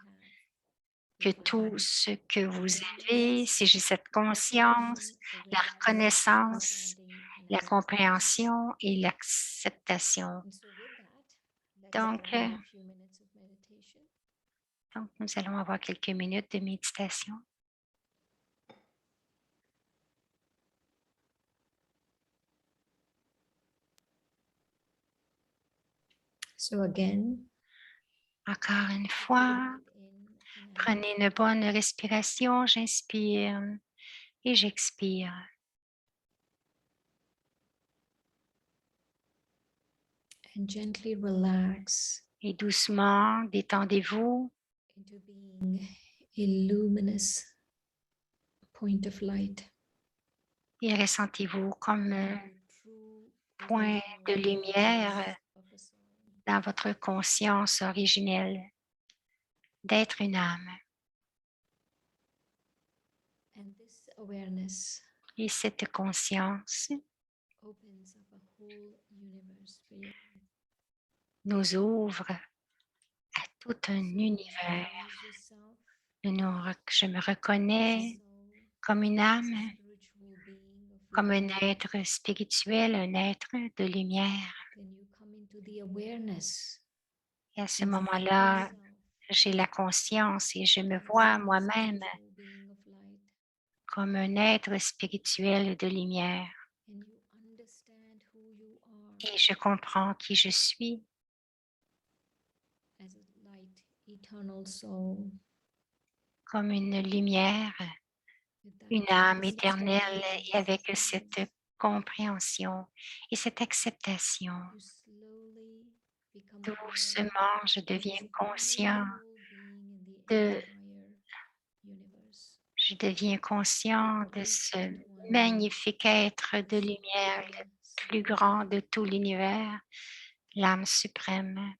[SPEAKER 1] que tout ce que vous avez, si j'ai cette conscience, la reconnaissance, la compréhension et l'acceptation.
[SPEAKER 3] And so with that, let's
[SPEAKER 1] Donc,
[SPEAKER 3] have a few minutes of meditation.
[SPEAKER 1] donc, nous allons avoir quelques minutes de méditation.
[SPEAKER 3] So again,
[SPEAKER 1] Encore une fois, prenez une bonne respiration. J'inspire et j'expire.
[SPEAKER 3] and gently relax
[SPEAKER 1] Et doucement, détendez-vous
[SPEAKER 3] into being a luminous point of light.
[SPEAKER 1] et ressentez-vous comme un
[SPEAKER 3] True
[SPEAKER 1] point de lumière
[SPEAKER 3] of a soul.
[SPEAKER 1] dans votre conscience originelle d'être une âme.
[SPEAKER 3] And this awareness
[SPEAKER 1] Et cette conscience
[SPEAKER 3] opens up a whole universe for you.
[SPEAKER 1] nous ouvre à tout un univers.
[SPEAKER 3] Visualize yourself
[SPEAKER 1] Je me reconnais
[SPEAKER 3] soul,
[SPEAKER 1] comme une âme,
[SPEAKER 3] spiritual being of
[SPEAKER 1] comme un
[SPEAKER 3] light.
[SPEAKER 1] être spirituel, un être de lumière.
[SPEAKER 3] Then you come into the awareness
[SPEAKER 1] Et à ce
[SPEAKER 3] of
[SPEAKER 1] moment-là,
[SPEAKER 3] yourself
[SPEAKER 1] j'ai la conscience et je me
[SPEAKER 3] as
[SPEAKER 1] vois
[SPEAKER 3] a
[SPEAKER 1] moi-même
[SPEAKER 3] spiritual being of light.
[SPEAKER 1] comme un être spirituel de lumière.
[SPEAKER 3] And you understand who you are
[SPEAKER 1] Et je comprends qui je suis
[SPEAKER 3] as a light, eternal soul.
[SPEAKER 1] comme une lumière,
[SPEAKER 3] With that
[SPEAKER 1] une âme
[SPEAKER 3] understanding
[SPEAKER 1] éternelle et avec
[SPEAKER 3] and
[SPEAKER 1] cette compréhension et cette acceptation.
[SPEAKER 3] you slowly become
[SPEAKER 1] Doucement, je
[SPEAKER 3] aware
[SPEAKER 1] deviens
[SPEAKER 3] of this
[SPEAKER 1] conscient
[SPEAKER 3] beautiful being in the
[SPEAKER 1] de,
[SPEAKER 3] entire universe.
[SPEAKER 1] je deviens conscient de
[SPEAKER 3] This
[SPEAKER 1] ce
[SPEAKER 3] great one,
[SPEAKER 1] magnifique être de
[SPEAKER 3] the
[SPEAKER 1] lumière, le
[SPEAKER 3] supreme
[SPEAKER 1] plus
[SPEAKER 3] soul,
[SPEAKER 1] grand de tout l'univers, l'âme suprême.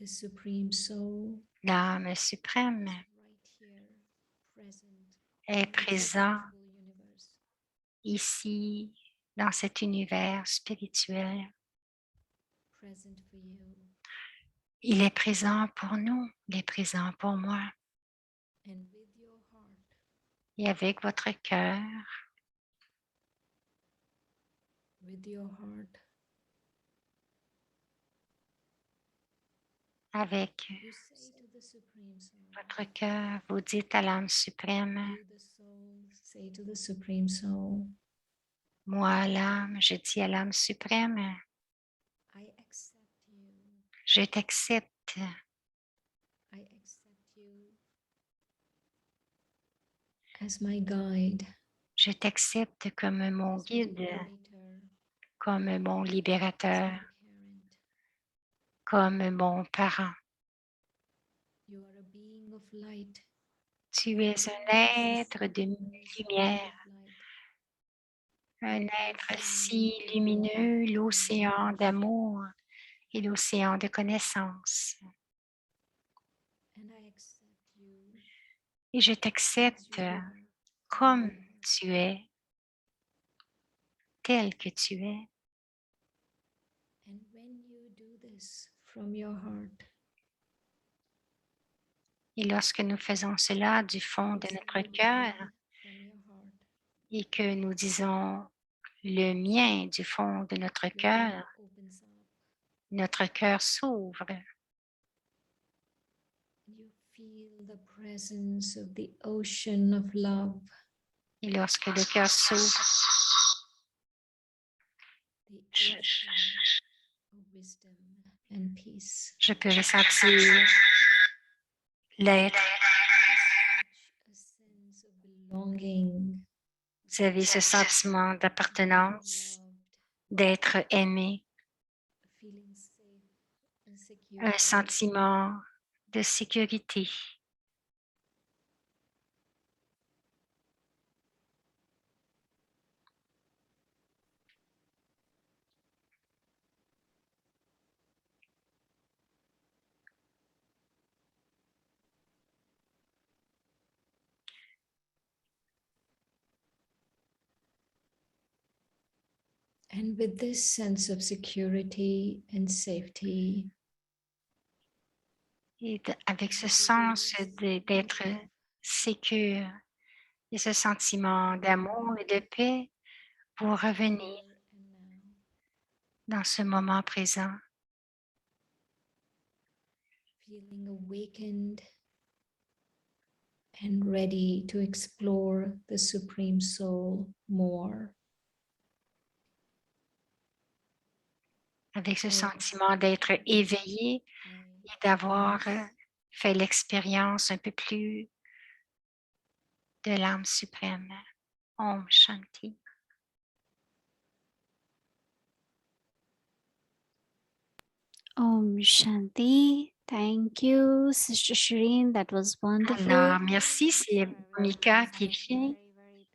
[SPEAKER 3] the supreme soul
[SPEAKER 1] L'âme suprême
[SPEAKER 3] right here, present
[SPEAKER 1] est
[SPEAKER 3] in this
[SPEAKER 1] présent
[SPEAKER 3] beautiful universe.
[SPEAKER 1] ici, dans cet univers spirituel.
[SPEAKER 3] Present for you.
[SPEAKER 1] Il est présent pour nous, il est présent pour moi.
[SPEAKER 3] And with your heart,
[SPEAKER 1] Et avec votre cœur,
[SPEAKER 3] with your heart,
[SPEAKER 1] avec
[SPEAKER 3] you say to the supreme soul,
[SPEAKER 1] votre cœur, vous dites à l'âme suprême,
[SPEAKER 3] you the soul say to the supreme soul,
[SPEAKER 1] moi l'âme, je dis à l'âme suprême,
[SPEAKER 3] I accept you.
[SPEAKER 1] je t'accepte,
[SPEAKER 3] I accept you as my guide,
[SPEAKER 1] je t'accepte comme mon
[SPEAKER 3] as my
[SPEAKER 1] guide,
[SPEAKER 3] liberator,
[SPEAKER 1] comme mon
[SPEAKER 3] as
[SPEAKER 1] libérateur,
[SPEAKER 3] my parent.
[SPEAKER 1] comme mon parent.
[SPEAKER 3] You are a being of light.
[SPEAKER 1] Tu es un être de lumière, un être si lumineux, l'océan d'amour et l'océan de connaissance.
[SPEAKER 3] And I accept you
[SPEAKER 1] Et je
[SPEAKER 3] as
[SPEAKER 1] t'accepte
[SPEAKER 3] you are.
[SPEAKER 1] comme tu es, tel que tu es.
[SPEAKER 3] And when you do this from your heart,
[SPEAKER 1] Et lorsque nous faisons cela du fond de
[SPEAKER 3] you
[SPEAKER 1] notre
[SPEAKER 3] say
[SPEAKER 1] cœur
[SPEAKER 3] mine from your heart,
[SPEAKER 1] et que nous disons le mien du fond de notre
[SPEAKER 3] your
[SPEAKER 1] cœur,
[SPEAKER 3] heart opens up.
[SPEAKER 1] notre cœur s'ouvre
[SPEAKER 3] You feel the presence of the ocean of love,
[SPEAKER 1] et lorsque le cœur s'ouvre,
[SPEAKER 3] the
[SPEAKER 1] je,
[SPEAKER 3] ocean of wisdom and peace.
[SPEAKER 1] je peux ressentir l'être.
[SPEAKER 3] Such a sense of belonging,
[SPEAKER 1] Vous avez ce sentiment d'appartenance, d'être aimé,
[SPEAKER 3] feeling safe and secure.
[SPEAKER 1] un sentiment de sécurité.
[SPEAKER 3] And with this sense of security and safety,
[SPEAKER 1] Et avec ce sens d'être sécure et ce sentiment d'amour et de paix, pour revenir
[SPEAKER 3] here and now,
[SPEAKER 1] dans ce moment présent,
[SPEAKER 3] feeling awakened and ready to explore the Supreme Soul more.
[SPEAKER 1] avec ce
[SPEAKER 3] I
[SPEAKER 1] sentiment d'être éveillé
[SPEAKER 3] I
[SPEAKER 1] et d'avoir fait l'expérience un peu plus de l'âme suprême. Om Shanti.
[SPEAKER 4] Om Shanti. Thank you, Sister Shireen. That was wonderful.
[SPEAKER 1] Alors, merci, c'est Monica qui vient.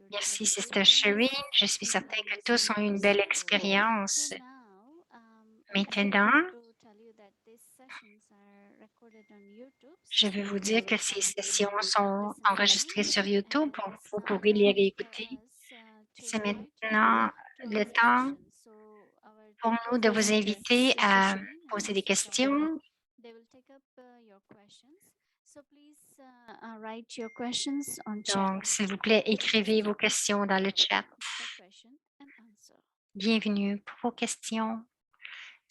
[SPEAKER 1] Merci, Sister Shireen. Je suis certaine que tous ont eu une belle expérience. Maintenant, je vais vous dire que ces sessions sont enregistrées sur YouTube. Vous pourrez les réécouter. C'est maintenant le temps pour nous de vous inviter à poser des questions. Donc, s'il vous plaît, écrivez vos questions dans le chat. Bienvenue pour vos questions.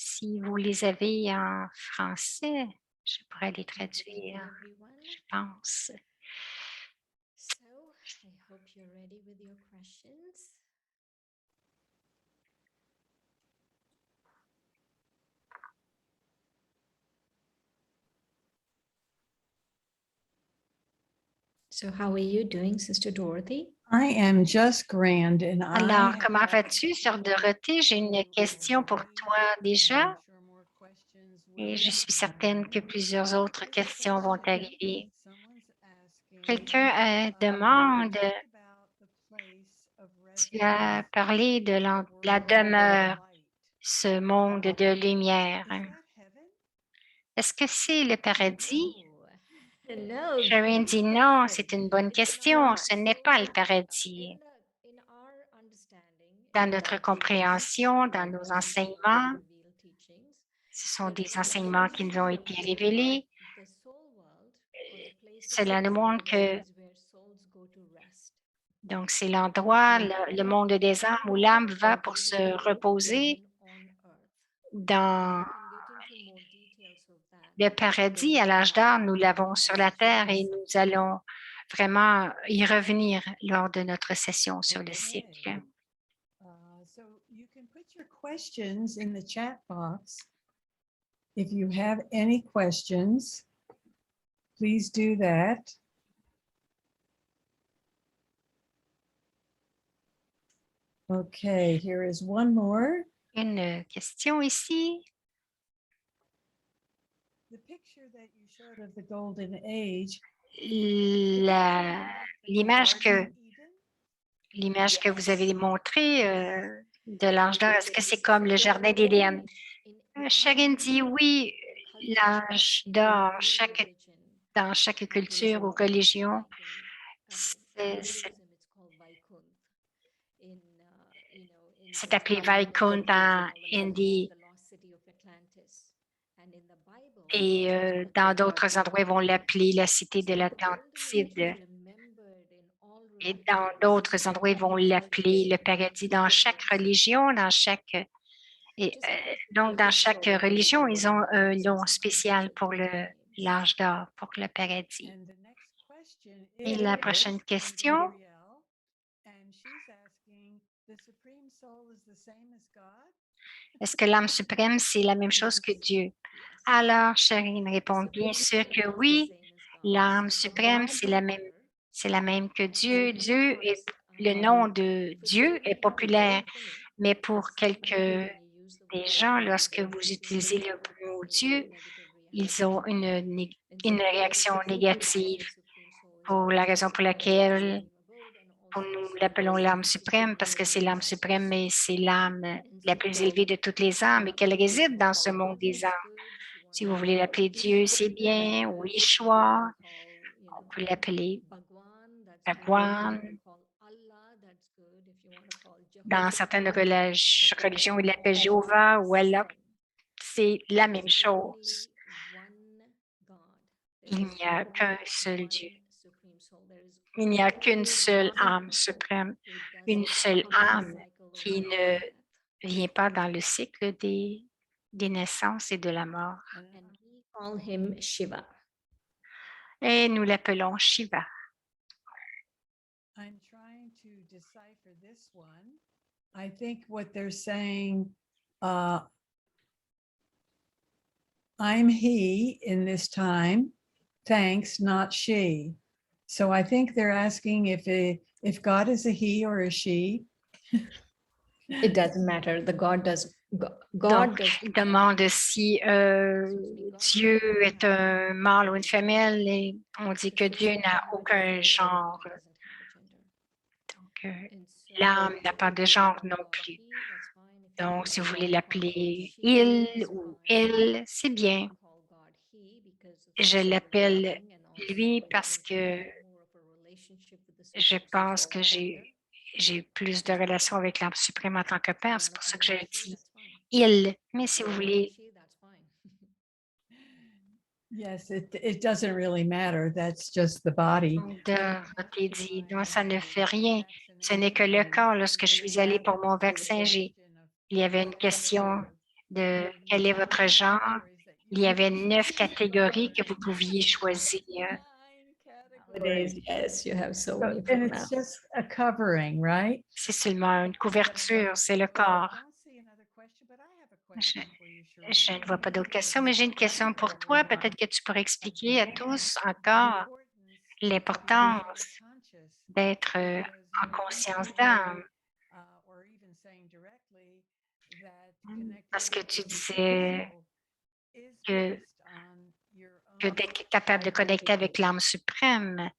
[SPEAKER 1] Si vous les avez en français, je pourrais les traduire,
[SPEAKER 3] everyone.
[SPEAKER 1] je pense.
[SPEAKER 3] So I hope you're ready with your questions. So how are you doing, Sister Dorothy?
[SPEAKER 5] I am just grand and
[SPEAKER 1] Alors,
[SPEAKER 5] I
[SPEAKER 1] comment vas-tu, Sœur Dorothée? J'ai une question pour toi déjà et je suis certaine que plusieurs autres questions vont arriver. Quelqu'un demande, tu as parlé de la demeure, ce monde de lumière. Est-ce que c'est le paradis?
[SPEAKER 3] No.
[SPEAKER 1] Shireen dit non, c'est une bonne question. Ce n'est pas le paradis. Dans notre compréhension, dans nos enseignements, ce sont des enseignements qui nous ont été révélés. Cela nous montre que donc c'est l'endroit, le monde des âmes où l'âme va pour se reposer dans le paradis. À l'âge d'or, nous l'avons sur la terre et nous allons vraiment y revenir lors de notre session sur le cycle.
[SPEAKER 5] So you can put your questions in the chat box. If you have any questions, please do that. Okay, here is one more.
[SPEAKER 1] Une question ici.
[SPEAKER 5] The picture that you showed of the golden age.
[SPEAKER 1] L'image que vous avez montrée de l'âge d'or, est-ce que c'est comme le jardin d'Éden? Sharon dit oui, l'âge d'or, dans chaque culture ou religion, c'est appelé Vaikuntha en hindi. Et dans d'autres endroits, ils vont l'appeler la cité de l'Atlantide. Et dans d'autres endroits, ils vont l'appeler le paradis. Dans chaque religion, donc dans chaque religion, ils ont un nom spécial pour l'âge d'or, pour le paradis. Et la prochaine question. Est-ce que l'âme suprême, c'est la même chose que Dieu? Alors, Shireen répond bien sûr que oui. L'âme suprême, c'est la même que Dieu. Le nom de Dieu est populaire, mais pour quelques des gens, lorsque vous utilisez le mot Dieu, ils ont une réaction négative pour la raison pour laquelle nous l'appelons l'âme suprême, parce que c'est l'âme suprême, mais c'est l'âme la plus élevée de toutes les âmes et qu'elle réside dans ce monde des âmes. Si vous voulez l'appeler Dieu, c'est bien, ou Yeshua, on peut l'appeler Bhagwan. Dans certaines religions, il l'appelle Jéhovah ou Allah. C'est la même chose. Il n'y a qu'un seul Dieu. Il n'y a qu'une seule âme suprême, une seule âme qui ne vient pas dans le cycle des naissances et de la mort.
[SPEAKER 5] And
[SPEAKER 3] And we call him Shiva.
[SPEAKER 1] Et nous l'appelons Shiva.
[SPEAKER 5] I'm trying to decipher this one. I think what they're saying, I'm he in this time, thanks, not she. So I think they're asking if God is a he or a she.
[SPEAKER 3] It doesn't matter. The God does. God
[SPEAKER 1] Donc,
[SPEAKER 3] does.
[SPEAKER 1] il demande si Dieu est un mâle ou une femelle et on dit que Dieu n'a aucun genre. Donc, l'âme n'a pas de genre non plus. Donc, si vous voulez l'appeler il ou elle, c'est bien. Je l'appelle lui parce que je pense que j'ai plus de relations avec l'âme suprême en tant que père. C'est pour ça que je dis il. Mais si vous voulez,
[SPEAKER 5] Yes, it doesn't really matter. That's just the body.
[SPEAKER 1] t'ai dit, non, ça ne fait rien. Ce n'est que le corps. Lorsque je suis allée pour mon vaccin, il y avait une question de quel est votre genre. Il y avait 9 catégories que vous pouviez choisir.
[SPEAKER 3] Nowadays, yes, you have so
[SPEAKER 5] So-
[SPEAKER 3] many
[SPEAKER 5] And
[SPEAKER 3] pronouns.
[SPEAKER 5] it's just a covering, right?
[SPEAKER 1] C'est seulement une couverture, c'est le corps. Je ne vois pas d'autres questions, mais j'ai une question pour toi. Peut-être que tu pourrais expliquer à tous encore l'importance d'être en conscience d'âme. Parce que tu disais que d'être capable de connecter avec l'âme suprême,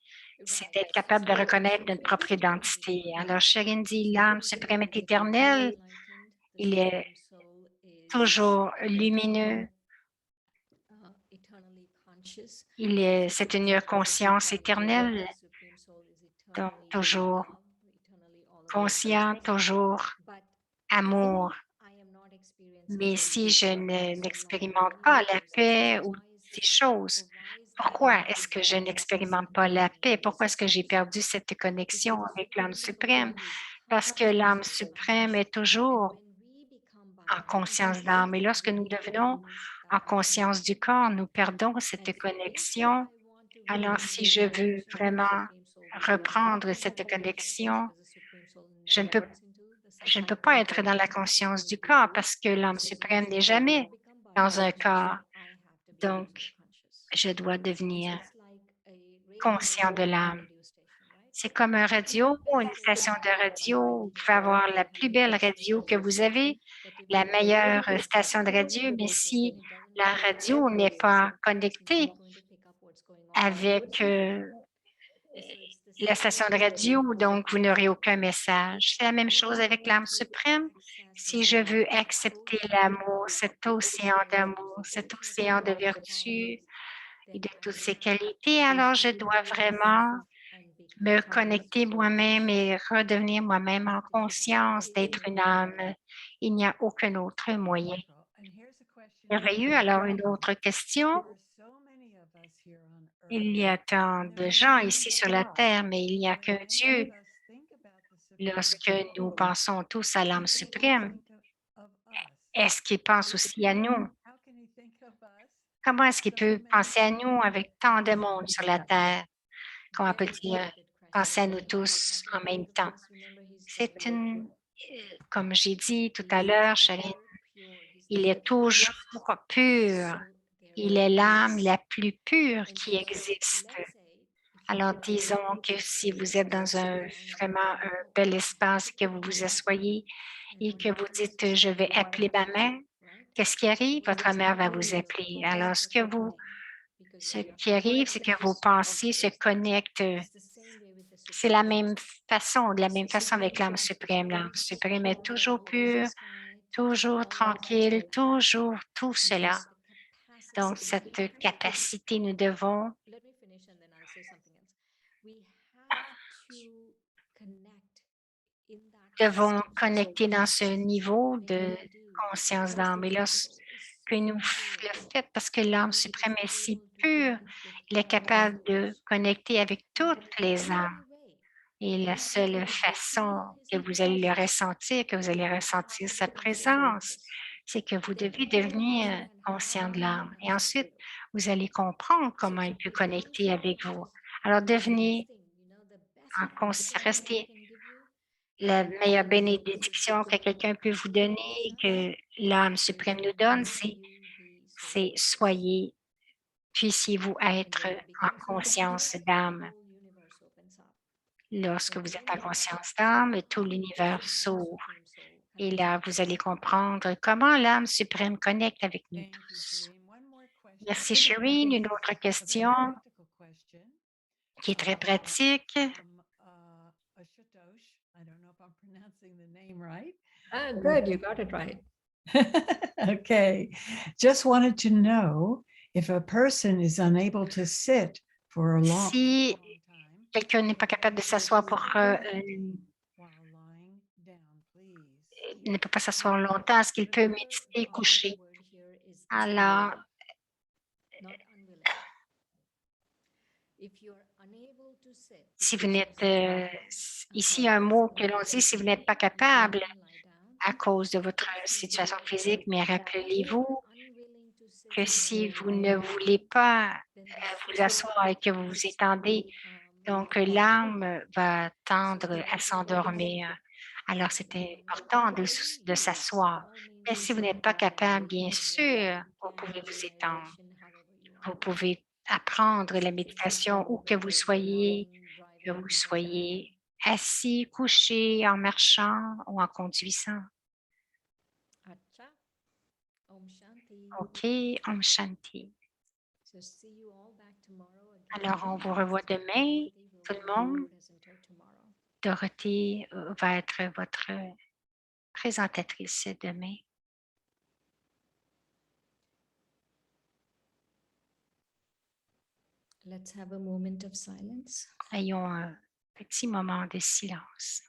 [SPEAKER 1] c'est d'être capable de reconnaître notre propre identité. Alors, Chérine dit, l'âme suprême est éternelle, il est toujours lumineux, c'est une conscience éternelle, donc toujours conscient, toujours amour. Mais si je n'expérimente pas la paix ou ces choses, pourquoi est-ce que je n'expérimente pas la paix? Pourquoi est-ce que j'ai perdu cette connexion avec l'âme suprême? Parce que l'âme suprême est toujours en conscience d'âme. Et lorsque nous devenons en conscience du corps, nous perdons cette connexion. Alors, si je veux vraiment reprendre cette connexion, je ne peux pas être dans la conscience du corps parce que l'âme suprême n'est jamais dans un corps. Donc, je dois devenir conscient de l'âme. C'est comme un radio, une station de radio. Vous pouvez avoir la plus belle radio que vous avez, la meilleure station de radio, mais si la radio n'est pas connectée avec la station de radio, donc vous n'aurez aucun message. C'est la même chose avec l'âme suprême. Si je veux accepter l'amour, cet océan d'amour, cet océan de vertu et de toutes ses qualités, alors je dois vraiment me connecter moi-même et redevenir moi-même en conscience d'être une âme. Il n'y a aucun autre moyen. Merveilleux. Alors, une autre question. Il y a tant de gens ici sur la terre, mais il n'y a qu'un Dieu. Lorsque nous pensons tous à l'âme suprême, est-ce qu'il pense aussi à nous? Comment est-ce qu'il peut penser à nous avec tant de monde sur la terre? Comment peut-il penser à nous tous en même temps? C'est comme j'ai dit tout à l'heure, Charline, il est toujours pur. Il est l'âme la plus pure qui existe. Alors, disons que si vous êtes dans vraiment un bel espace, que vous vous asseyez et que vous dites « je vais appeler ma mère », qu'est-ce qui arrive? Votre mère va vous appeler. Alors, ce qui arrive, c'est que vos pensées se connectent. C'est la même façon, de la même façon avec l'âme suprême. L'âme suprême est toujours pure, toujours tranquille, toujours tout cela. Donc, cette capacité, nous devons connecter dans ce niveau de conscience d'âme. Et lorsque nous le faites, parce que l'âme suprême est si pure, il est capable de connecter avec toutes les âmes. Et la seule façon que vous allez le ressentir, que vous allez ressentir sa présence, c'est que vous devez devenir conscient de l'âme. Et ensuite, vous allez comprendre comment il peut connecter avec vous. Alors, devenez restez la meilleure bénédiction que quelqu'un peut vous donner, que l'âme suprême nous donne, c'est soyez, puissiez-vous être en conscience d'âme. Lorsque vous êtes en conscience d'âme, tout l'univers s'ouvre. Et là, vous allez comprendre comment l'âme suprême connecte avec nous
[SPEAKER 5] Thank you,
[SPEAKER 1] tous.
[SPEAKER 5] Shireen. One more question.
[SPEAKER 1] Merci,
[SPEAKER 5] This is a
[SPEAKER 1] Shireen.
[SPEAKER 5] very
[SPEAKER 1] Une autre
[SPEAKER 5] a very
[SPEAKER 1] question
[SPEAKER 5] practical question,
[SPEAKER 1] qui est très pratique.
[SPEAKER 5] from, Ashutosh. I don't know if I'm pronouncing the name right.
[SPEAKER 3] Ah, good, you got it right.
[SPEAKER 5] Okay. Just wanted to know if a person is unable to sit for a long
[SPEAKER 1] Si
[SPEAKER 5] time,
[SPEAKER 1] quelqu'un n'est pas capable de s'asseoir pour
[SPEAKER 5] while lying down, please.
[SPEAKER 1] ne peut pas s'asseoir longtemps, est-ce qu'il peut méditer couché? Alors, si vous n'êtes ici, un mot que l'on dit, si vous n'êtes pas capable à cause de votre situation physique, mais rappelez-vous que si vous ne voulez pas vous asseoir et que vous vous étendez, donc l'âme va tendre à s'endormir. Alors, c'est important de s'asseoir. Mais si vous n'êtes pas capable, bien sûr, vous pouvez vous étendre. Vous pouvez apprendre la méditation où que vous soyez assis, couché, en marchant ou en conduisant. OK, Om Shanti. Alors, on vous revoit demain, tout le monde. Dorothée va être votre présentatrice demain.
[SPEAKER 3] Let's have a moment of silence.
[SPEAKER 1] Ayons un petit moment de silence.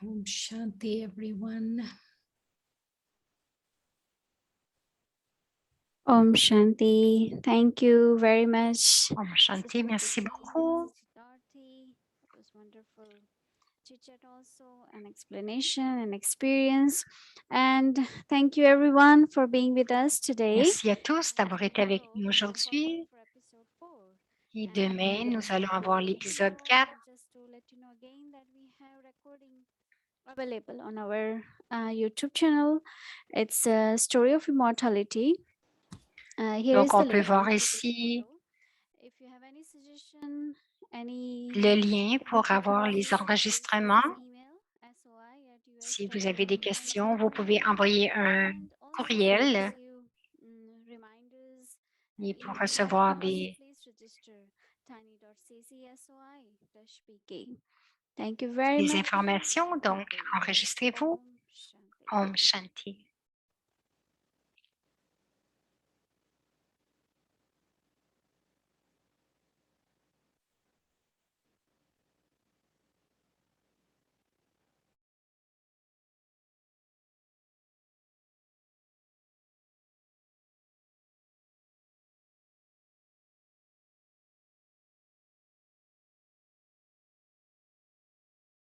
[SPEAKER 3] Om Shanti, everyone.
[SPEAKER 4] Om Shanti. Thank you very much.
[SPEAKER 1] Om Shanti, merci beaucoup.
[SPEAKER 4] It was wonderful chit chat also, an explanation, an experience. And thank you everyone for being with us today.
[SPEAKER 1] Merci à tous d'avoir été avec nous aujourd'hui. Et demain, nous allons avoir l'épisode 4.
[SPEAKER 4] Just to let you know again that we have recording available on our YouTube channel. It's a Story of Immortality. Here
[SPEAKER 1] Donc,
[SPEAKER 4] is
[SPEAKER 1] on
[SPEAKER 4] the
[SPEAKER 1] peut
[SPEAKER 4] link.
[SPEAKER 1] voir ici
[SPEAKER 4] If you have any suggestion, any
[SPEAKER 1] le lien pour avoir les enregistrements.
[SPEAKER 4] email,
[SPEAKER 1] Si vous avez des questions, vous pouvez envoyer un courriel et pour recevoir des
[SPEAKER 4] Thank you very much.
[SPEAKER 1] informations. Donc, enregistrez-vous. Om Shanti.